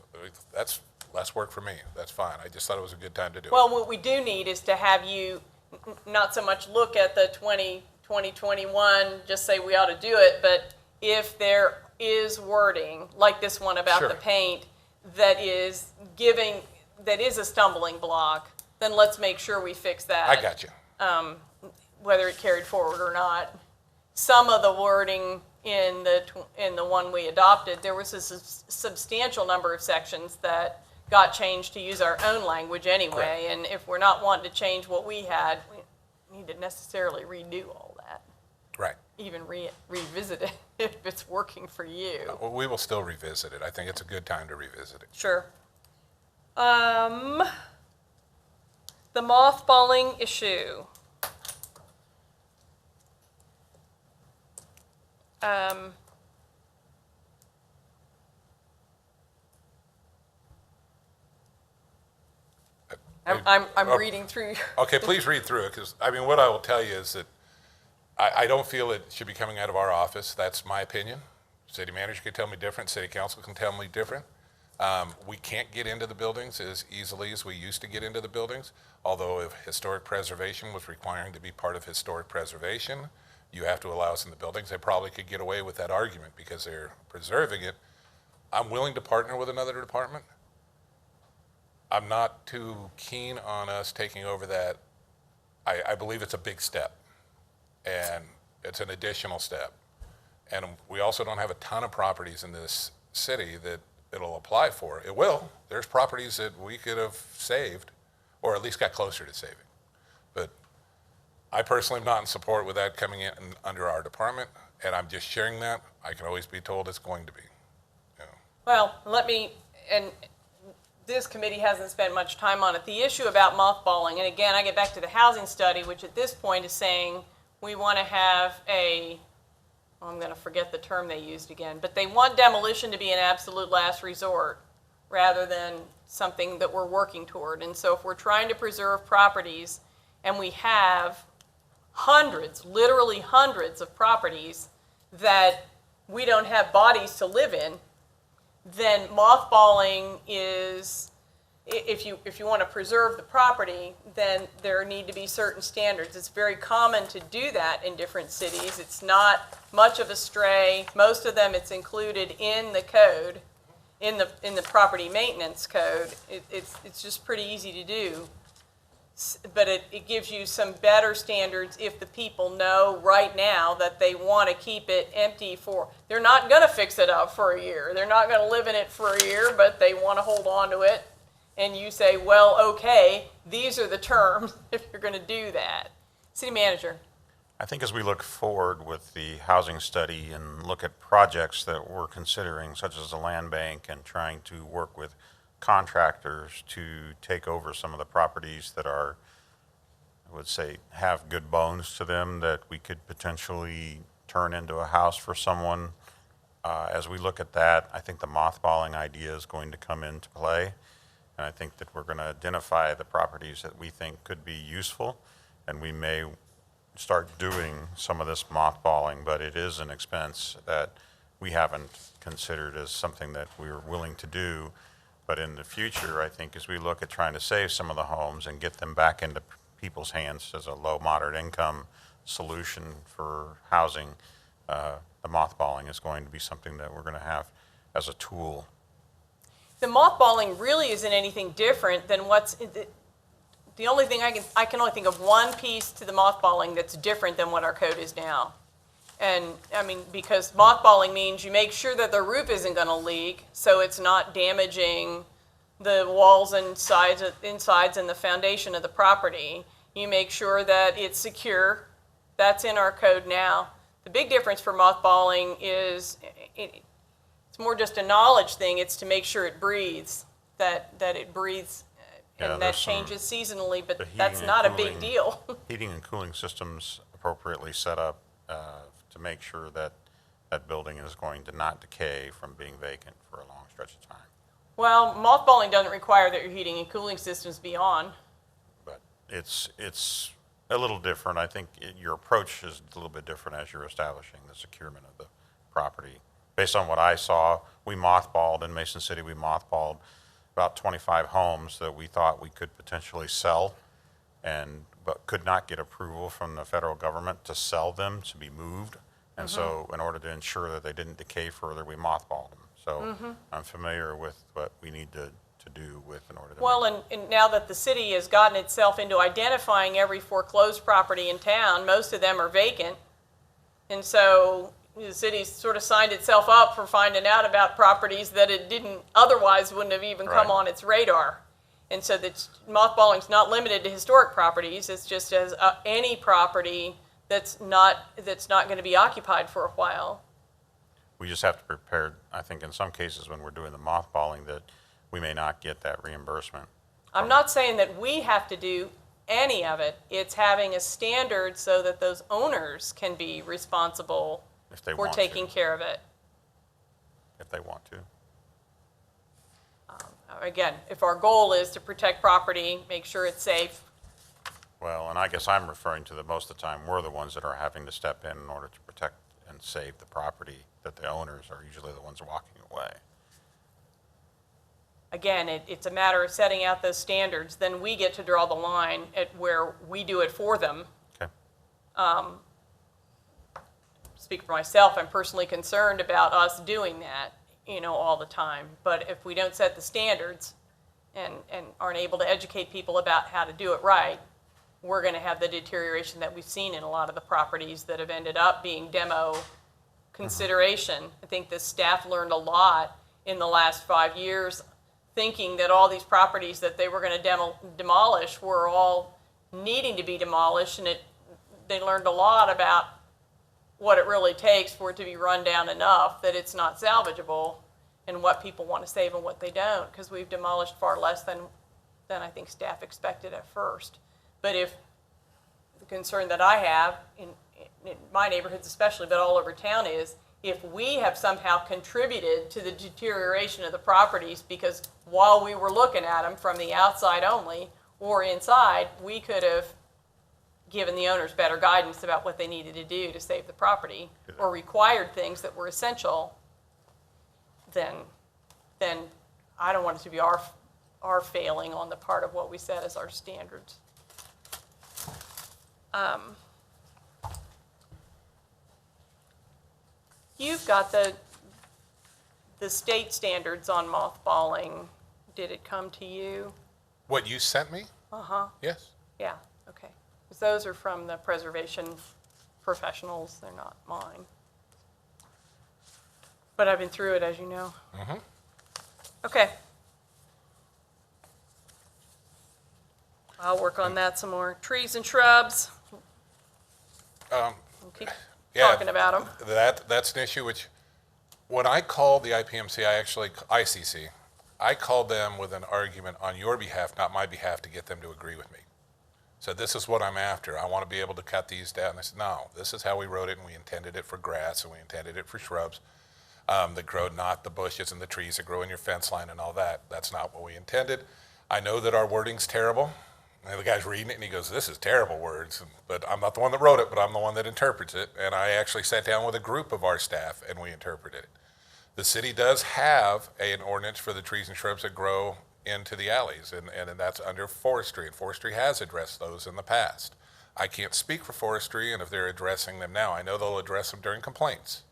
that's less work for me. That's fine. I just thought it was a good time to do it. Well, what we do need is to have you not so much look at the 2012 2021, just say we ought to do it, but if there is wording, like this one about Sure. the paint, that is a stumbling block, then let's make sure we fix that. I got you. Whether it carried forward or not. Some of the wording in the one we adopted, there was a substantial number of sections that got changed to use our own language anyway. And if we're not wanting to change what we had, we need to necessarily redo all that. Right. Even revisit it if it's working for you. Well, we will still revisit it. I think it's a good time to revisit it. Sure. The mothballing issue. I'm reading through. Okay, please read through it, because, I mean, what I will tell you is that I don't feel it should be coming out of our office. That's my opinion. City manager can tell me different, city council can tell me different. We can't get into the buildings as easily as we used to get into the buildings, although if historic preservation was requiring to be part of historic preservation, you have to allow us in the buildings. They probably could get away with that argument because they're preserving it. I'm willing to partner with another department. I'm not too keen on us taking over that. I believe it's a big step, and it's an additional step. And we also don't have a ton of properties in this city that it'll apply for. It will. There's properties that we could have saved, or at least got closer to saving. But I personally am not in support with that coming in under our department, and I'm just sharing that. I can always be told it's going to be. You know. Well, and this committee hasn't spent much time on it. The issue about mothballing, and again, I get back to the housing study, which at this point is saying we want to have I'm going to forget the term they used again, but they want demolition to be an absolute last resort rather than something that we're working toward. And so if we're trying to preserve properties and we have hundreds, literally hundreds of properties that we don't have bodies to live in, then mothballing is, if you want to preserve the property, then there need to be certain standards. It's very common to do that in different cities. It's not much of a stray. Most of them, it's included in the code, in the property maintenance code. It's just pretty easy to do. But it gives you some better standards if the people know right now that they want to keep it empty they're not going to fix it up for a year. They're not going to live in it for a year, but they want to hold on to it. And you say, well, okay, these are the terms if you're going to do that. City manager. I think as we look forward with the housing study and look at projects that we're considering, such as the land bank, and trying to work with contractors to take over some of the properties that are, I would say, have good bones to them that we could potentially turn into a house for someone. As we look at that, I think the mothballing idea is going to come into play. And I think that we're going to identify the properties that we think could be useful, and we may start doing some of this mothballing, but it is an expense that we haven't considered as something that we're willing to do. But in the future, I think as we look at trying to save some of the homes and get them back into people's hands as a low, moderate income solution for housing, the mothballing is going to be something that we're going to have as a tool. The mothballing really isn't anything different than the only thing I can only think of one piece to the mothballing that's different than what our code is now. And I mean, because mothballing means you make sure that the roof isn't going to leak, so it's not damaging the walls and insides and the foundation of the property. You make sure that it's secure. That's in our code now. The big difference for mothballing is it's more just a knowledge thing. It's to make sure it breathes, that it breathes, and that changes seasonally, but that's not a big deal. Heating and cooling systems appropriately set up to make sure that that building is going to not decay from being vacant for a long stretch of time. Well, mothballing doesn't require that your heating and cooling systems be on. But it's a little different. I think your approach is a little bit different as you're establishing the securement of the property. Based on what I saw, we mothballed in Mason City, we mothballed about 25 homes that we thought we could potentially sell, and but could not get approval from the federal government to sell them, to be moved. And so in order to ensure that they didn't decay further, we mothballed them. So I'm familiar with what we need to do with in order to. Well, and now that the city has gotten itself into identifying every foreclosed property in town, most of them are vacant. And so the city sort of signed itself up for finding out about properties that it didn't, otherwise wouldn't have even come Right. on its radar. And so that mothballing's not limited to historic properties, it's just as any property that's not going to be occupied for a while. We just have to prepare, I think in some cases when we're doing the mothballing, that we may not get that reimbursement. I'm not saying that we have to do any of it. It's having a standard so that those owners can be responsible If they for want taking to. care of it. If they want to. Again, if our goal is to protect property, make sure it's safe, Well, and I guess I'm referring to most of the time, we're the ones that are having to step in order to protect and save the property, that the owners are usually the ones walking away. again, it's a matter of setting out those standards. Then we get to draw the line at where we do it for them. Okay. Speak for myself, I'm personally concerned about us doing that, all the time. But if we don't set the standards and aren't able to educate people about how to do it right, we're going to have the deterioration that we've seen in a lot of the properties that have ended up being demo consideration. I think the staff learned a lot in the last 5 years, thinking that all these properties that they were going to demolish were all needing to be demolished, and they learned a lot about what it really takes for it to be run down enough that it's not salvageable, and what people want to save and what they don't, because we've demolished far less than I think staff expected at first. But if the concern that I have, in my neighborhoods especially, but all over town, is if we have somehow contributed to the deterioration of the properties, because while we were looking at them from the outside only or inside, we could have given the owners better guidance about what they needed to do to save the property, or required things that were essential, then I don't want it to be our failing on the part of what we set as our standards. You've got the state standards on mothballing. Did it come to you? What you sent me? Uh-huh, Yes. yeah, okay. 'Cause those are from the preservation professionals, they're not mine. But I've been through it, as you know. Mhm. Okay. I'll work on that some more. Trees and shrubs. We'll keep Yeah, talking about them. That's an issue which, when I called the IPMC, ICC, I called them with an argument on your behalf, not my behalf, to get them to agree with me. So this is what I'm after. I want to be able to cut these down. They said, no, this is how we wrote it, and we intended it for grass, and we intended it for shrubs that grow, not the bushes and the trees that grow in your fence line and all that. That's not what we intended. I know that our wording's terrible. And the guy's reading it, and he goes, this is terrible words. But I'm not the one that wrote it, but I'm the one that interprets it. And I actually sat down with a group of our staff, and we interpreted it. The city does have an ordinance for the trees and shrubs that grow into the alleys, and that's under forestry, and forestry has addressed those in the past. I can't speak for forestry, and if they're addressing them now, I know they'll address them during complaints,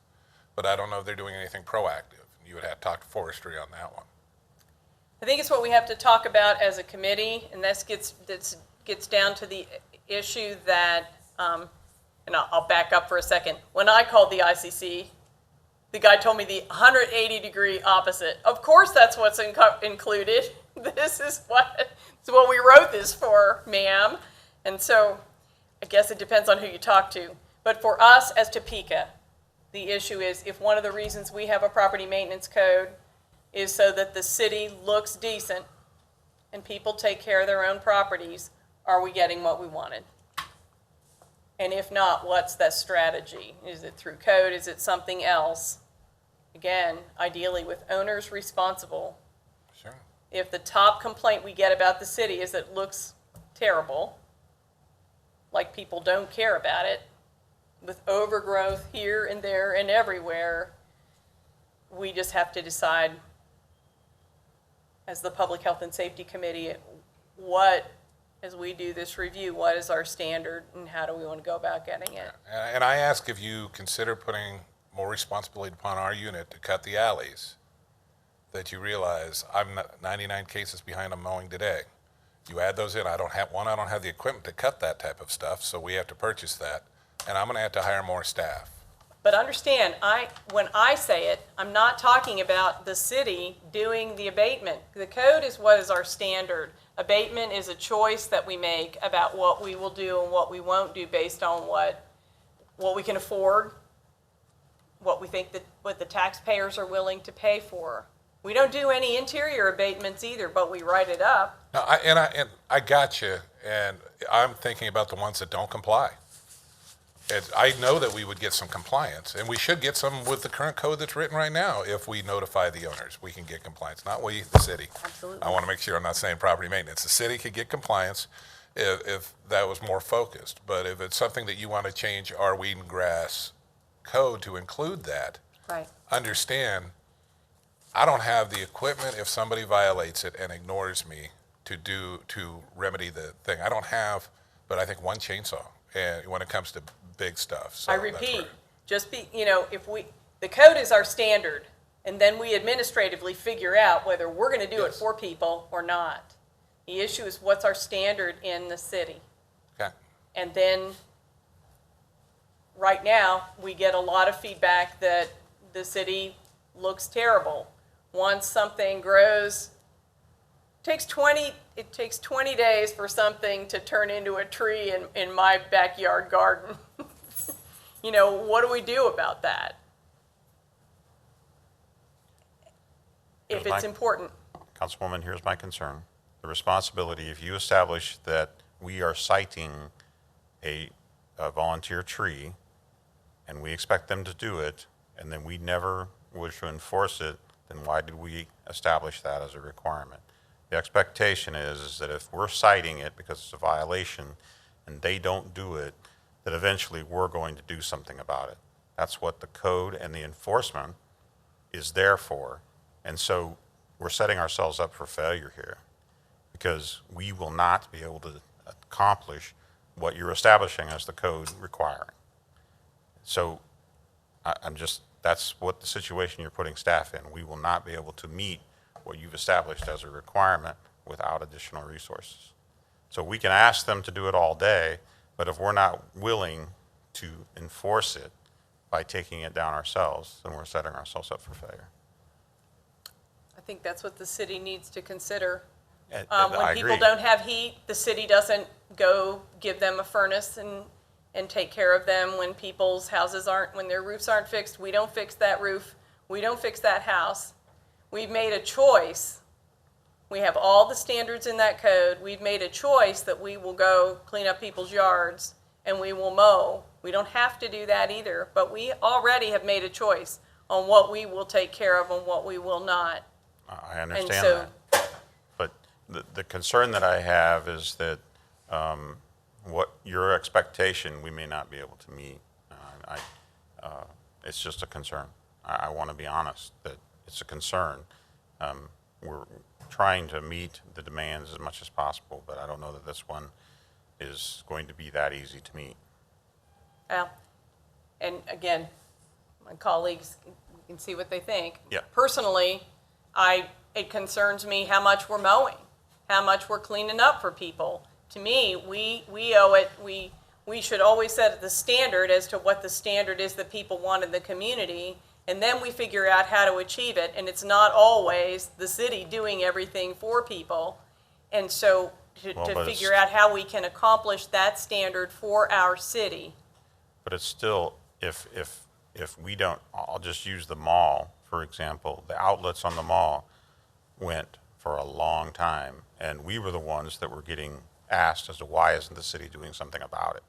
but I don't know if they're doing anything proactive. You would have to talk to forestry on that one. I think it's what we have to talk about as a committee, and this gets down to the issue that, and I'll back up for a second. When I called the ICC, the guy told me the 180-degree opposite. Of course that's what's included. This is what we wrote this for, ma'am. And so I guess it depends on who you talk to. But for us as Topeka, the issue is, if one of the reasons we have a property maintenance code is so that the city looks decent and people take care of their own properties, are we getting what we wanted? And if not, what's that strategy? Is it through code? Is it something else? Again, ideally with owners responsible. Sure. If the top complaint we get about the city is it looks terrible, like people don't care about it, with overgrowth here and there and everywhere, we just have to decide as the Public Health and Safety Committee what as we do this review, what is our standard and how do we want to go about getting it? And I ask if you consider putting more responsibility upon our unit to cut the alleys, that you realize I'm not 99 cases behind on mowing today. You add those in, I don't have the equipment to cut that type of stuff, so we have to purchase that, and I'm gonna have to hire more staff. But understand, when I say it, I'm not talking about the city doing the abatement. The code is what is our standard. Abatement is a choice that we make about what we will do and what we won't do based on what we can afford, what we think that what the taxpayers are willing to pay for. We don't do any interior abatements either, but we write it up. No, I got you, and I'm thinking about the ones that don't comply. I know that we would get some compliance, and we should get some with the current code that's written right now. If we notify the owners, we can get compliance, not we, the city. Absolutely. I want to make sure I'm not saying property maintenance. The city could get compliance if that was more focused. But if it's something that you want to change our weed and grass code to include that, Right. understand, I don't have the equipment if somebody violates it and ignores me to remedy the thing. I don't have, but I think one chainsaw, and when it comes to big stuff. So I that's repeat, where- the code is our standard, and then we administratively figure out whether we're gonna do it Yes. for people or not. The issue is what's our standard in the city? Okay. And then, right now, we get a lot of feedback that the city looks terrible. Once something grows, it takes 20 days for something to turn into a tree in my backyard garden. What do we do about that? If Here's it's my- important. Councilwoman, here's my concern. The responsibility, if you establish that we are citing a volunteer tree, and we expect them to do it, and then we never wish to enforce it, then why did we establish that as a requirement? The expectation is that if we're citing it because it's a violation and they don't do it, that eventually we're going to do something about it. That's what the code and the enforcement is there for. And so we're setting ourselves up for failure here because we will not be able to accomplish what you're establishing as the code requiring. So that's what the situation you're putting staff in. We will not be able to meet what you've established as a requirement without additional resources. So we can ask them to do it all day, but if we're not willing to enforce it by taking it down ourselves, then we're setting ourselves up for failure. I think that's what the city needs to consider. And When I people agree. don't have heat, the city doesn't go give them a furnace and take care of them. When people's houses when their roofs aren't fixed, we don't fix that roof. We don't fix that house. We've made a choice. We have all the standards in that code. We've made a choice that we will go clean up people's yards and we will mow. We don't have to do that either, but we already have made a choice on what we will take care of and what we will not. I understand so- that. But the concern that I have is that what your expectation, we may not be able to meet. It's just a concern. I want to be honest that it's a concern. We're trying to meet the demands as much as possible, but I don't know that this one is going to be that easy to meet. Well, and again, my colleagues, you can see what they think. Yeah. Personally, it concerns me how much we're mowing, how much we're cleaning up for people. To me, we owe it, we should always set the standard as to what the standard is that people want in the community, and then we figure out how to achieve it, and it's not always the city doing everything for people. And so to Well, but figure it's- out how we can accomplish that standard for our city. But it's still, if we don't, I'll just use the mall, for example. The outlets on the mall went for a long time, and we were the ones that were getting asked as to why isn't the city doing something about it.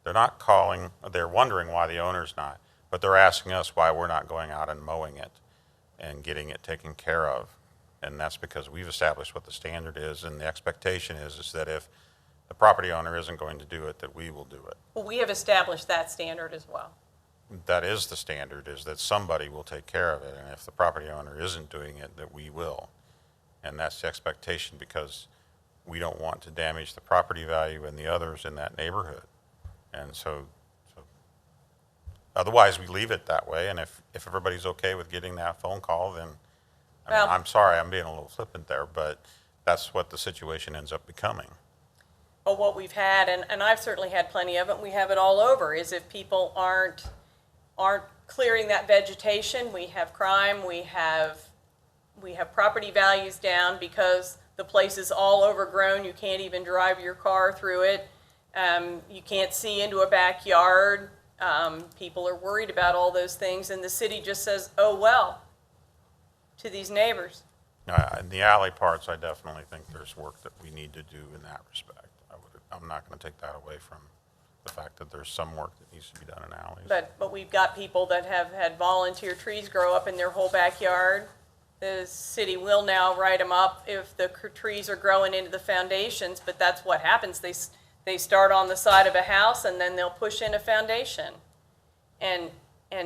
They're not calling, they're wondering why the owner's not, but they're asking us why we're not going out and mowing it and getting it taken care of. And that's because we've established what the standard is, and the expectation is that if the property owner isn't going to do it, that we will do it. Well, we have established that standard as well. That is the standard, is that somebody will take care of it, and if the property owner isn't doing it, that we will. And that's the expectation, because we don't want to damage the property value and the others in that neighborhood. And so otherwise, we leave it that way, and if everybody's okay with getting that phone call, then, Well- I'm sorry, I'm being a little flippant there, but that's what the situation ends up becoming. But what we've had, and I've certainly had plenty of it, and we have it all over, is if people aren't clearing that vegetation, we have crime, we have property values down because the place is all overgrown, you can't even drive your car through it, you can't see into a backyard, people are worried about all those things, and the city just says, oh, well, to these neighbors. In the alley parts, I definitely think there's work that we need to do in that respect. I'm not going to take that away from the fact that there's some work that needs to be done in alleys. But we've got people that have had volunteer trees grow up in their whole backyard. The city will now write them up if the trees are growing into the foundations, but that's what happens. They start on the side of a house and then they'll push in a foundation. And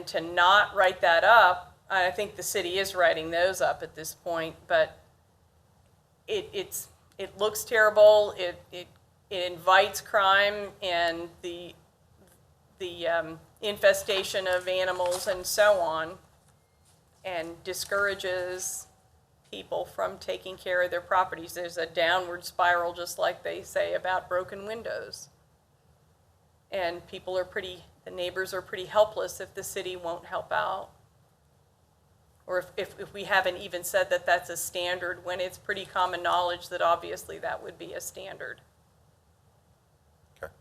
to not write that up, I think the city is writing those up at this point, but it looks terrible. It invites crime and the infestation of animals and so on, and discourages people from taking care of their properties. There's a downward spiral, just like they say about broken windows. And the neighbors are pretty helpless if the city won't help out. Or if we haven't even said that that's a standard, when it's pretty common knowledge that obviously that would be a standard. Okay.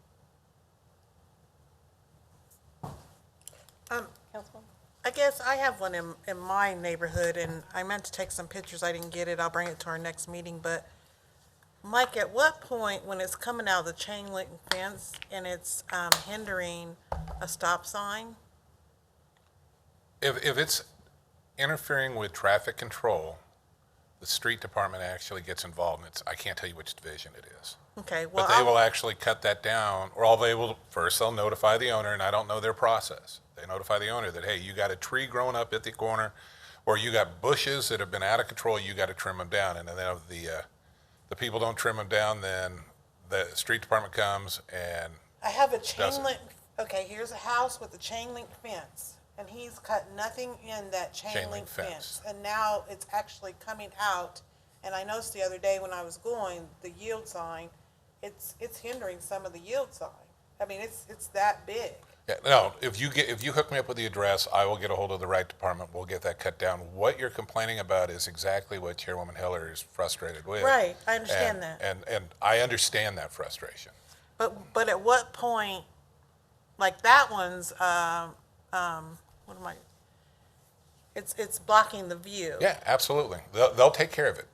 Councilman? I guess I have one in my neighborhood, and I meant to take some pictures. I didn't get it. I'll bring it to our next meeting. But, Mike, at what point, when it's coming out of the chain link fence and it's hindering a stop sign? If it's interfering with traffic control, the street department actually gets involved, and I can't tell you which division it is. Okay, well, But they will actually cut that down, or they'll notify the owner, and I don't know their process. They notify the owner that, hey, you got a tree growing up at the corner, or you got bushes that have been out of control, you got to trim them down. And then if the people don't trim them down, then the street department comes and I have a does chain it. link, okay, here's a house with a chain link fence, and he's cut nothing in that chain link fence. And now it's actually coming out, and I noticed the other day when I was going, the yield sign, it's hindering some of the yield sign. I mean, it's that big. Yeah, no, if you hook me up with the address, I will get a hold of the right department. We'll get that cut down. What you're complaining about is exactly what Chairwoman Hiller is frustrated with. Right, I understand that. And I understand that frustration. But at what point, like that one's, it's blocking the view. Yeah, absolutely. They'll take care of it.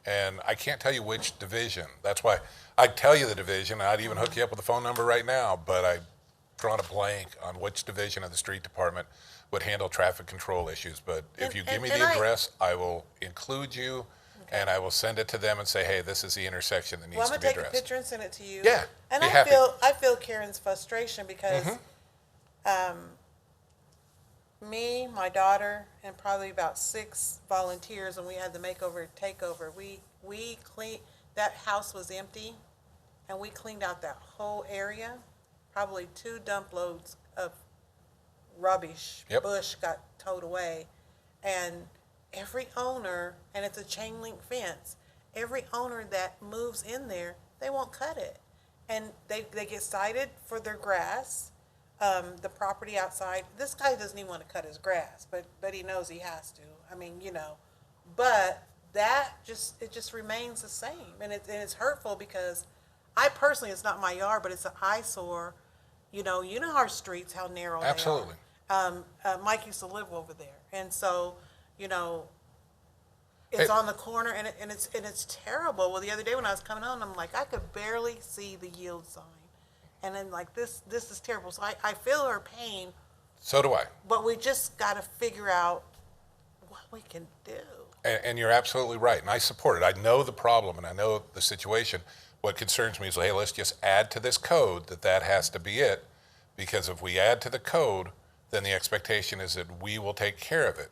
And I can't tell you which division. That's why I'd tell you the division. I'd even hook you up with the phone number right now, but I've drawn a blank on which division of the street department would handle traffic control issues. But if you give me the address, I will include you, and I will send it to them and say, hey, this is the intersection that needs Well, to I'm be gonna take a addressed. picture and send it to you. Yeah, And be I happy. feel Karen's frustration because, me, my daughter, and probably about 6 volunteers, when we had the takeover, we cleaned, that house was empty, and we cleaned out that whole area. Probably 2 dump loads of rubbish, Yep. bush got towed away. And every owner, and it's a chain link fence, every owner that moves in there, they won't cut it. And they get cited for their grass, the property outside. This guy doesn't even want to cut his grass, but he knows he has to. I mean, but that it just remains the same. And it's hurtful because I personally, it's not my yard, but it's an eyesore. You know our streets, how narrow Absolutely. they are. Mike used to live over there. And so, it's Hey. on the corner and it's terrible. Well, the other day when I was coming home, I'm like, I could barely see the yield sign. And then like, this is terrible. So I feel her pain, So do I. but we just got to figure out what we can do. And you're absolutely right, and I support it. I know the problem, and I know the situation. What concerns me is, hey, let's just add to this code that has to be it, because if we add to the code, then the expectation is that we will take care of it.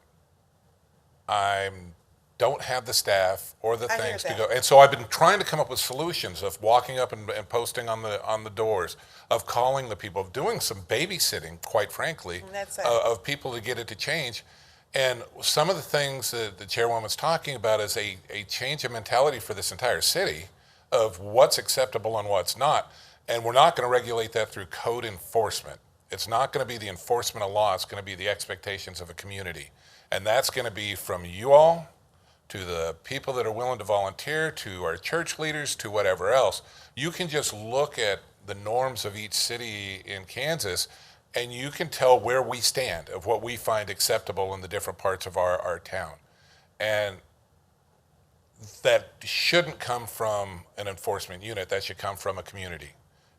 I'm don't have the staff or the I hear things to that. go. And so I've been trying to come up with solutions of walking up and posting on the doors, of calling the people, of doing some babysitting, quite frankly, And that's it. of people to get it to change. And some of the things that the chairwoman's talking about is a change of mentality for this entire city of what's acceptable and what's not. And we're not going to regulate that through code enforcement. It's not going to be the enforcement of law. It's going to be the expectations of a community. And that's going to be from you all to the people that are willing to volunteer, to our church leaders, to whatever else. You can just look at the norms of each city in Kansas, and you can tell where we stand of what we find acceptable in the different parts of our town. And that shouldn't come from an enforcement unit. That should come from a community.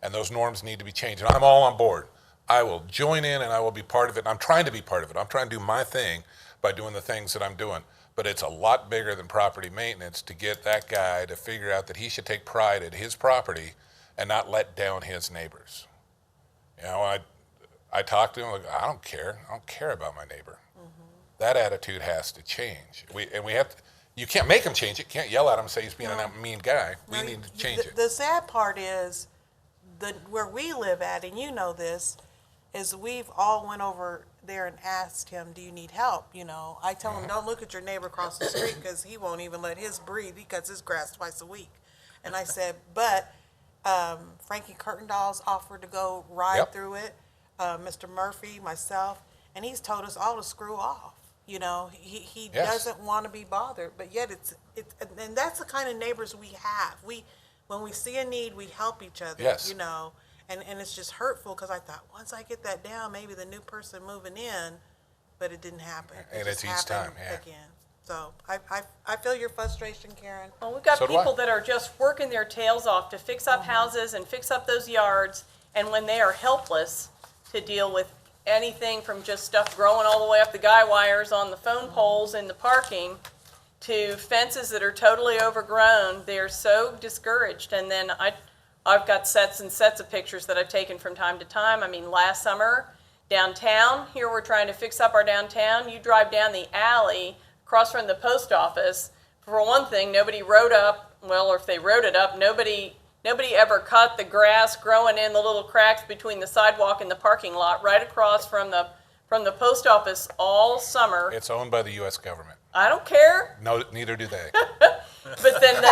And those norms need to be changed. And I'm all on board. I will join in and I will be part of it. And I'm trying to be part of it. I'm trying to do my thing by doing the things that I'm doing. But it's a lot bigger than property maintenance to get that guy to figure out that he should take pride in his property and not let down his neighbors. You know, I talked to him, like, I don't care about my neighbor. That attitude has to change. We have to, you can't make him change it. You can't yell at him and say he's being a mean guy. We need to change it. The sad part is, where we live at, and you know this, is we've all went over there and asked him, do you need help? You know, I tell him, don't look at your neighbor across the street because he won't even let his breathe. He cuts his grass twice a week. And I said, but Frankie Kurtendall's offered to go ride Yep. through it, Mr. Murphy, myself, and he's told us all to screw off. You know, he Yes. doesn't want to be bothered, but yet it's and that's the kind of neighbors we have. When we see a need, we help each other. Yes. You know, and it's just hurtful because I thought once I get that down, maybe the new person moving in, but it didn't happen. And just it's each time, happened yeah. again. So I feel your frustration, Karen. Well, we've got So do I. people that are just working their tails off to fix up houses and fix up those yards, and when they are helpless to deal with anything from just stuff growing all the way up the guy wires on the phone poles in the parking to fences that are totally overgrown, they're so discouraged. And then I've got sets and sets of pictures that I've taken from time to time. I mean, last summer, downtown, here we're trying to fix up our downtown. You drive down the alley across from the post office. For one thing, nobody rode up, well, or if they rode it up, nobody ever cut the grass growing in the little cracks between the sidewalk and the parking lot right across from the post office all summer. It's owned by the U.S. government. I don't care. No, neither do they. But then,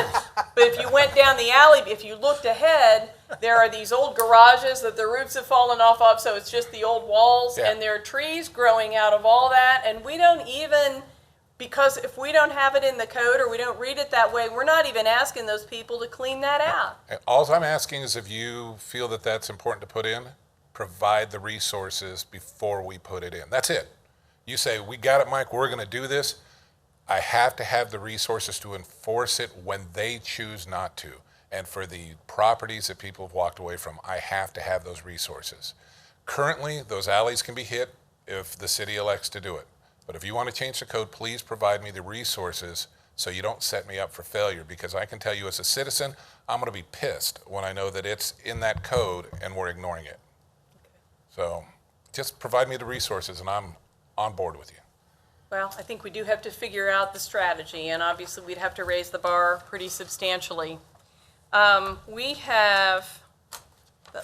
but if you went down the alley, if you looked ahead, there are these old garages that the roofs have fallen off of, so it's just the old walls, Yeah. and there are trees growing out of all that, and we don't even, because if we don't have it in the code or we don't read it that way, we're not even asking those people to clean that out. And all I'm asking is if you feel that that's important to put in, provide the resources before we put it in. That's it. You say, we got it, Mike, we're going to do this. I have to have the resources to enforce it when they choose not to. And for the properties that people have walked away from, I have to have those resources. Currently, those alleys can be hit if the city elects to do it. But if you want to change the code, please provide me the resources so you don't set me up for failure, because I can tell you as a citizen, I'm going to be pissed when I know that it's in that code and we're ignoring it. So just provide me the resources and I'm on board with you. Well, I think we do have to figure out the strategy, and obviously we'd have to raise the bar pretty substantially. We have,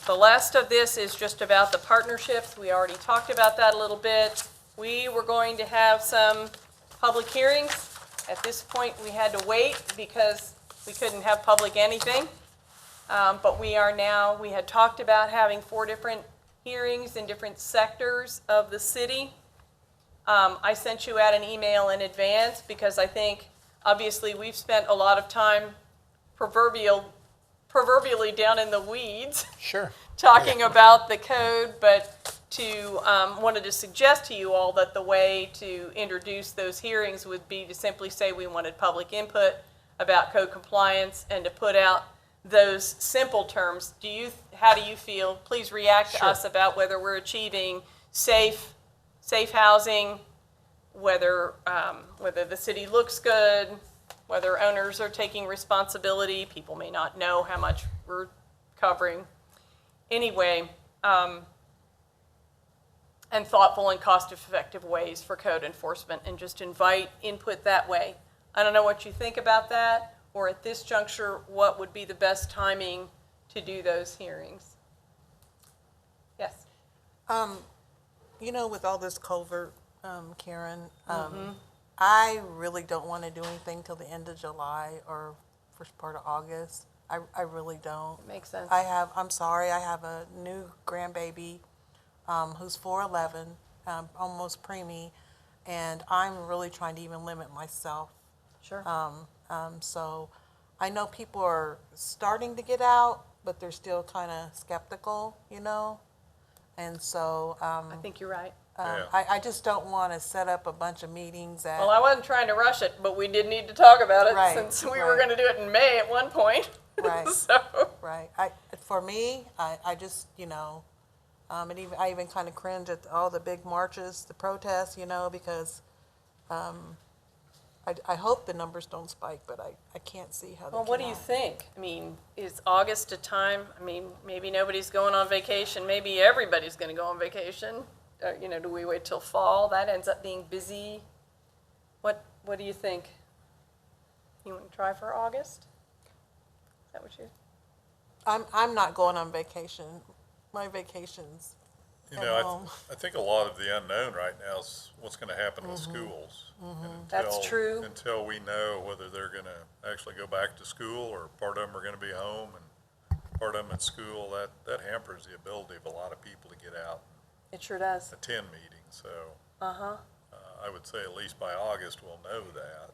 the last of this is just about the partnerships. We already talked about that a little bit. We were going to have some public hearings. At this point, we had to wait because we couldn't have public anything. But we had talked about having 4 different hearings in different sectors of the city. I sent you out an email in advance because I think, obviously, we've spent a lot of time proverbially down in the weeds Sure. talking about the code, but wanted to suggest to you all that the way to introduce those hearings would be to simply say we wanted public input about code compliance and to put out those simple terms. How do you feel? Please react to Sure. us about whether we're achieving safe housing, whether the city looks good, whether owners are taking responsibility. People may not know how much we're covering. Anyway, and thoughtful and cost-effective ways for code enforcement, and just invite input that way. I don't know what you think about that, or at this juncture, what would be the best timing to do those hearings? Yes. You know, with all this covert, Karen, I really don't want to do anything till the end of July or first part of August. I really don't. Makes sense. I'm sorry, I have a new grandbaby, who's 4'11", almost preemie, and I'm really trying to even limit myself. Sure. So I know people are starting to get out, but they're still kind of skeptical, you know? And so, I think you're right. Yeah. I just don't want to set up a bunch of meetings Well, at, I wasn't trying to rush it, but we did need to talk about it Right, since we were right. going to do it in May at one point. Right. So, right? For me, I just, you know, and even, I even kind of cringe at all the big marches, the protests, you know, because, I hope the numbers don't spike, but I can't see how they well, what do you cannot. think? I mean, is August a time? I mean, maybe nobody's going on vacation. Maybe everybody's going to go on vacation. You know, do we wait till fall? That ends up being busy. What do you think? You want to try for August? Is that what you? I'm not going on vacation. My vacation's You at know, home. I think a lot of the unknown right now is what's gonna happen with schools. And That's until- true. Until we know whether they're gonna actually go back to school, or part of them are gonna be home and part of them at school, that hampers the ability of a lot of people to get out It sure does. and attend meetings, so. Uh-huh. I would say at least by August, we'll know that.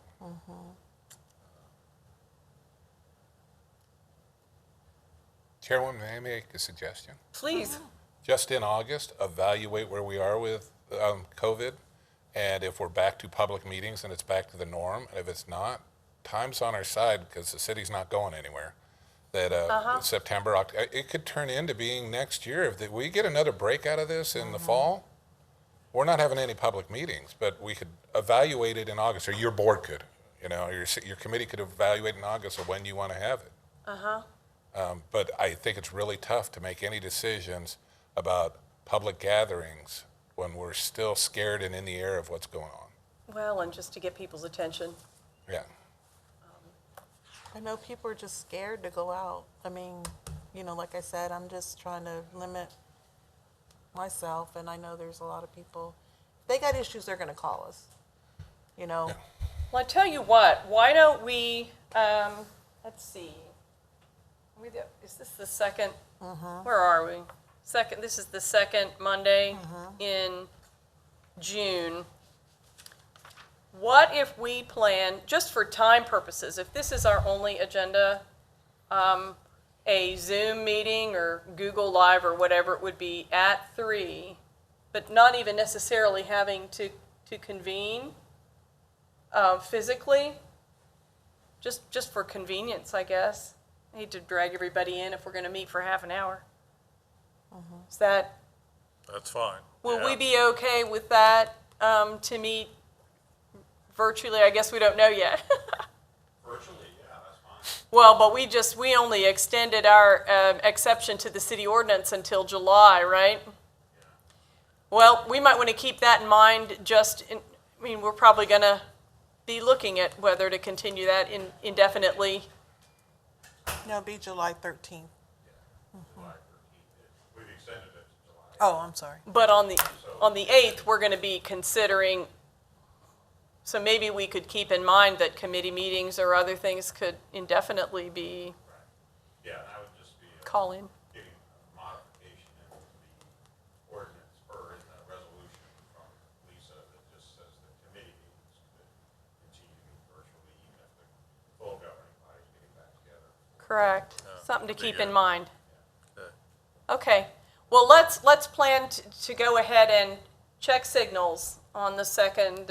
Chairwoman, may I make a suggestion? Please. Just in August, evaluate where we are with COVID, and if we're back to public meetings and it's back to the norm, and if it's not, time's on our side because the city's not going anywhere. That September, October, it could turn into being next year. If we get another break out of this in the fall, we're not having any public meetings, but we could evaluate it in August, or your board could, you know, your committee could evaluate in August of when you want to have it. But I think it's really tough to make any decisions about public gatherings when we're still scared and in the air of what's going on. Well, and just to get people's attention. Yeah. I know people are just scared to go out. I mean, you know, like I said, I'm just trying to limit myself, and I know there's a lot of people. If they got issues, they're gonna call us, you know? Yeah. Well, I tell you what, why don't we, let's see. Is this the second, where are we? This is the second Monday in June. What if we plan, just for time purposes, if this is our only agenda, a Zoom meeting or Google Live or whatever it would be at 3, but not even necessarily having to convene physically, just for convenience, I guess. I hate to drag everybody in if we're going to meet for half an hour. Is that, That's fine. will we Yeah. be okay with that, to meet virtually? I guess we don't know yet. Virtually, yeah, that's fine. Well, but we only extended our exception to the city ordinance until July, right? Well, we might want to keep that in mind, I mean, we're probably going to be looking at whether to continue that indefinitely. No, it'll be July 13th. July 13th, we've extended it to July. Oh, I'm sorry. But on the 8th, we're going to be considering, so maybe we could keep in mind that committee meetings or other things could indefinitely be Yeah, and that would just be call in. getting a modification in the ordinance or in the resolution from Lisa that just says that committee meetings could continue to meet virtually even if the full governing body is getting back together. Correct. Yeah, Something to that'd be keep in good. mind. Okay. Okay. Well, let's plan to go ahead and check signals on the second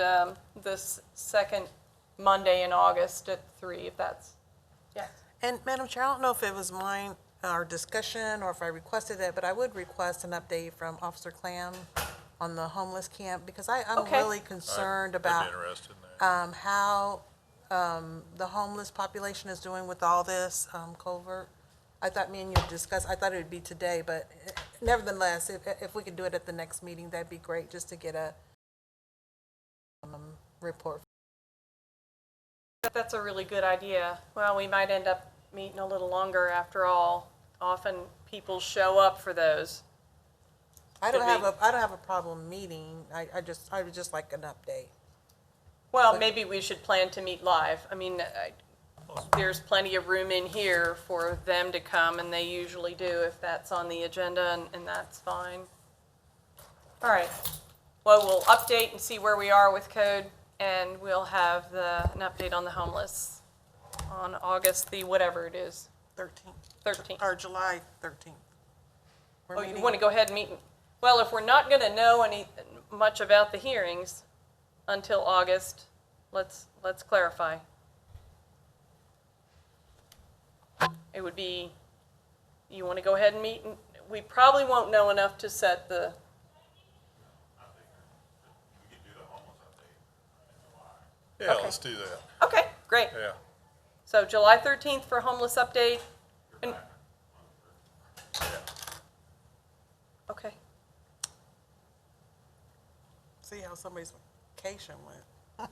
Monday in August at 3, if that's, yes. And Madam Chair, I don't know if it was mine, our discussion, or if I requested it, but I would request an update from Officer Clam on the homeless camp, because I'm Okay. really concerned I'd about be interested in that. how the homeless population is doing with all this covert. I thought me and you discussed, I thought it would be today, but nevertheless, if we could do it at the next meeting, that'd be great, just to get a report. That's a really good idea. Well, we might end up meeting a little longer after all. Often people show up for those. I don't Could have a problem meeting. I would just like an update. Well, maybe we should plan to meet live. I mean, there's plenty of room in here for them to come, and they usually do if that's on the agenda, and that's fine. All right. Well, we'll update and see where we are with code, and we'll have an update on the homeless on August the whatever it is, 13th. Or July 13th. Oh, you want to go ahead and meet? Well, if we're not going to know much about the hearings until August, let's clarify. It would be, you want to go ahead and meet? We probably won't know enough to set the, We could do the homeless update in July. Yeah, Okay. let's do that, okay, great. yeah. So July 13th for homeless update. You're And- back on the 3rd. Yeah. Okay, See how somebody's vacation went.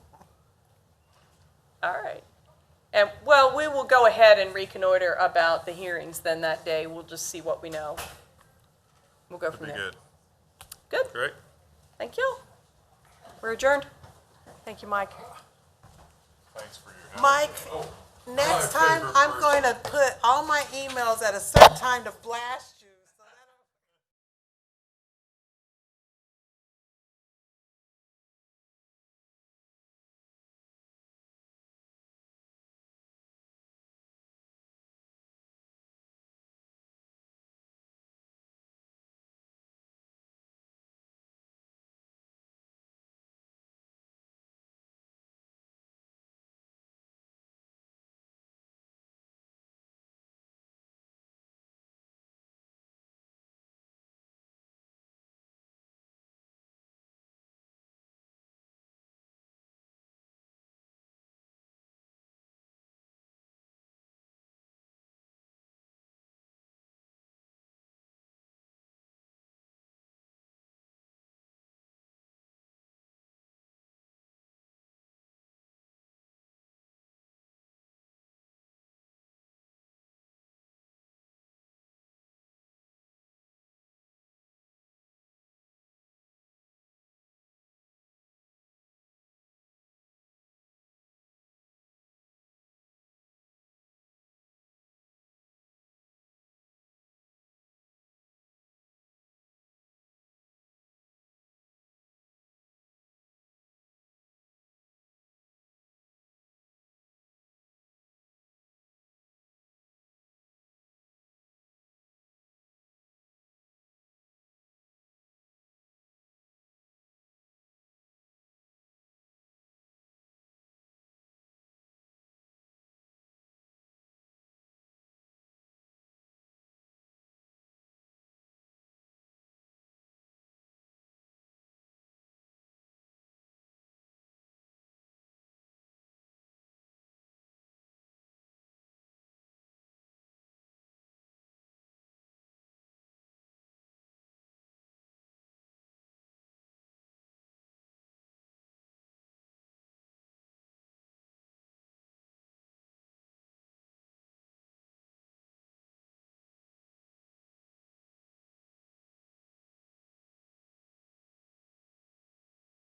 all right. And, well, we will go ahead and reconnoiter about the hearings then that day. We'll just see what we know. We'll go That'd from be there. good. Good, Great. thank you. We're adjourned. Thank you, Mike. Thanks for your help. Mike, next time I'm going to put all my emails at a certain time to blast you.